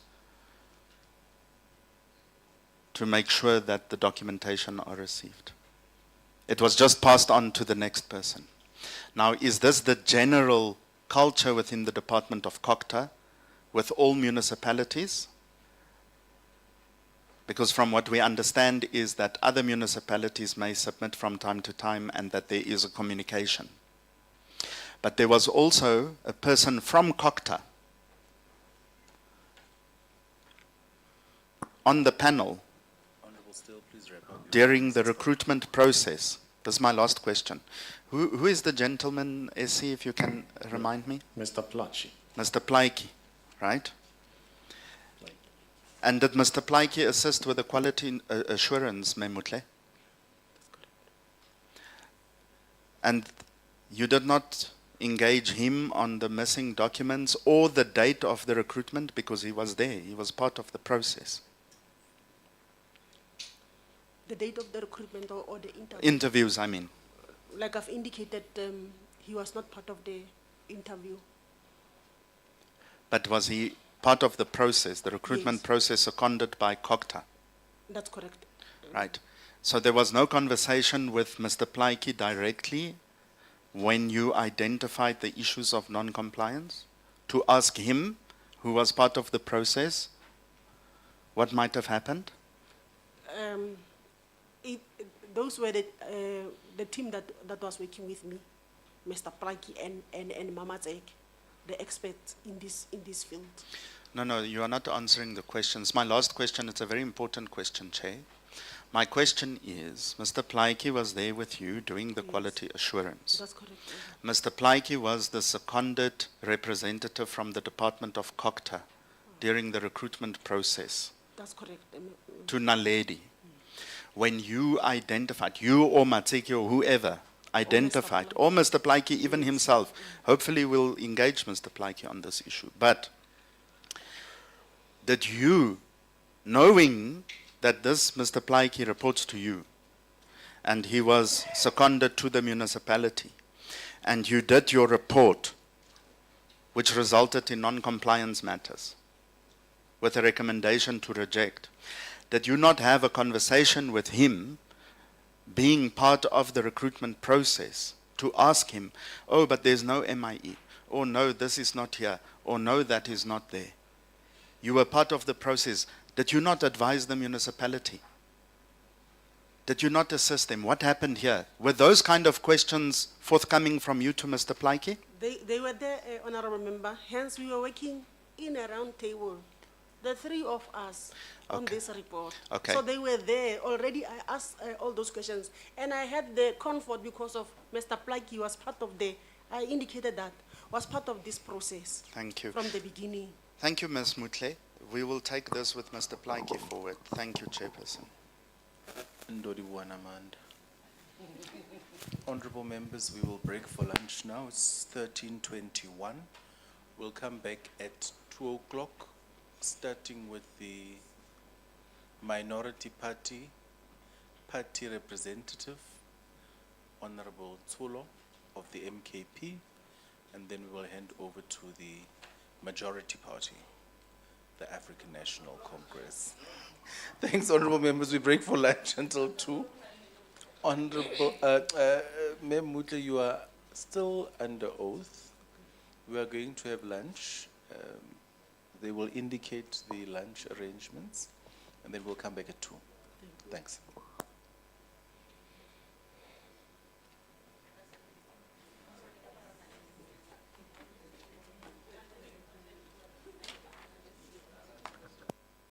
[SPEAKER 6] to make sure that the documentation are received. It was just passed on to the next person. Now, is this the general culture within the Department of Cllr with all municipalities? Because from what we understand is that other municipalities may submit from time to time and that there is a communication. But there was also a person from Cllr on the panel
[SPEAKER 3] Honorable Still, please wrap up.
[SPEAKER 6] during the recruitment process. This is my last question. Who is the gentleman, SC, if you can remind me?
[SPEAKER 1] Mr. Plachi.
[SPEAKER 6] Mr. Plaiki, right? And did Mr. Plaiki assist with the quality assurance, Memutle? And you did not engage him on the missing documents or the date of the recruitment because he was there, he was part of the process.
[SPEAKER 2] The date of the recruitment or the interview?
[SPEAKER 6] Interviews, I mean.
[SPEAKER 2] Like I've indicated, he was not part of the interview.
[SPEAKER 6] But was he part of the process, the recruitment
[SPEAKER 2] Yes.
[SPEAKER 6] process seconded by Cllr?
[SPEAKER 2] That's correct.
[SPEAKER 6] Right. So there was no conversation with Mr. Plaiki directly when you identified the issues of non-compliance to ask him, who was part of the process, what might have happened?
[SPEAKER 2] Those were the team that was working with me, Mr. Plaki and Mama Zek, the experts in this field.
[SPEAKER 6] No, you are not answering the questions. My last question, it's a very important question, Chair. My question is, Mr. Plaiki was there with you doing the
[SPEAKER 2] Yes.
[SPEAKER 6] quality assurance.
[SPEAKER 2] That's correct.
[SPEAKER 6] Mr. Plaiki was the seconded representative from the Department of Cllr during the recruitment process
[SPEAKER 2] That's correct.
[SPEAKER 6] to Naledi. When you identified, you or Matseki or whoever identified,
[SPEAKER 2] Plaiki.
[SPEAKER 6] or Mr. Plaiki even himself, hopefully we'll engage Mr. Plaiki on this issue, but did you, knowing that this Mr. Plaiki reports to you, and he was seconded to the municipality, and you did your report, which resulted in non-compliance matters, with a recommendation to reject, did you not have a conversation with him, being part of the recruitment process, to ask him, oh, but there's no MIE, or no, this is not here, or no, that is not there? You were part of the process. Did you not advise the municipality? Did you not assist them? What happened here? Were those kind of questions forthcoming from you to Mr. Plaiki?
[SPEAKER 2] They were there, Honorable Member. Hence, we were working in a round table, the three of us, on
[SPEAKER 6] Okay.
[SPEAKER 2] this report.
[SPEAKER 6] Okay.
[SPEAKER 2] So they were there already. I asked all those questions, and I had the comfort because of Mr. Plaki was part of I indicated that, was part of this process
[SPEAKER 6] Thank you.
[SPEAKER 2] from the beginning.
[SPEAKER 6] Thank you, Ms. Mutle. We will take this with Mr. Plaiki forward. Thank you, Chairperson.
[SPEAKER 3] Ndodi Buanamanda. Honorable members, we will break for lunch now. It's 13:21. We'll come back at 2 o'clock, starting with the minority party representative, Honorable Tsulo of the MKP, and then we will hand over to the majority party, the African National Congress. Thanks, honorable members. We break for lunch until 2. Honorable, Ma'am Mutle, you are still under oath. We are going to have lunch. They will indicate the lunch arrangements, and then we'll come back at 2. Thanks.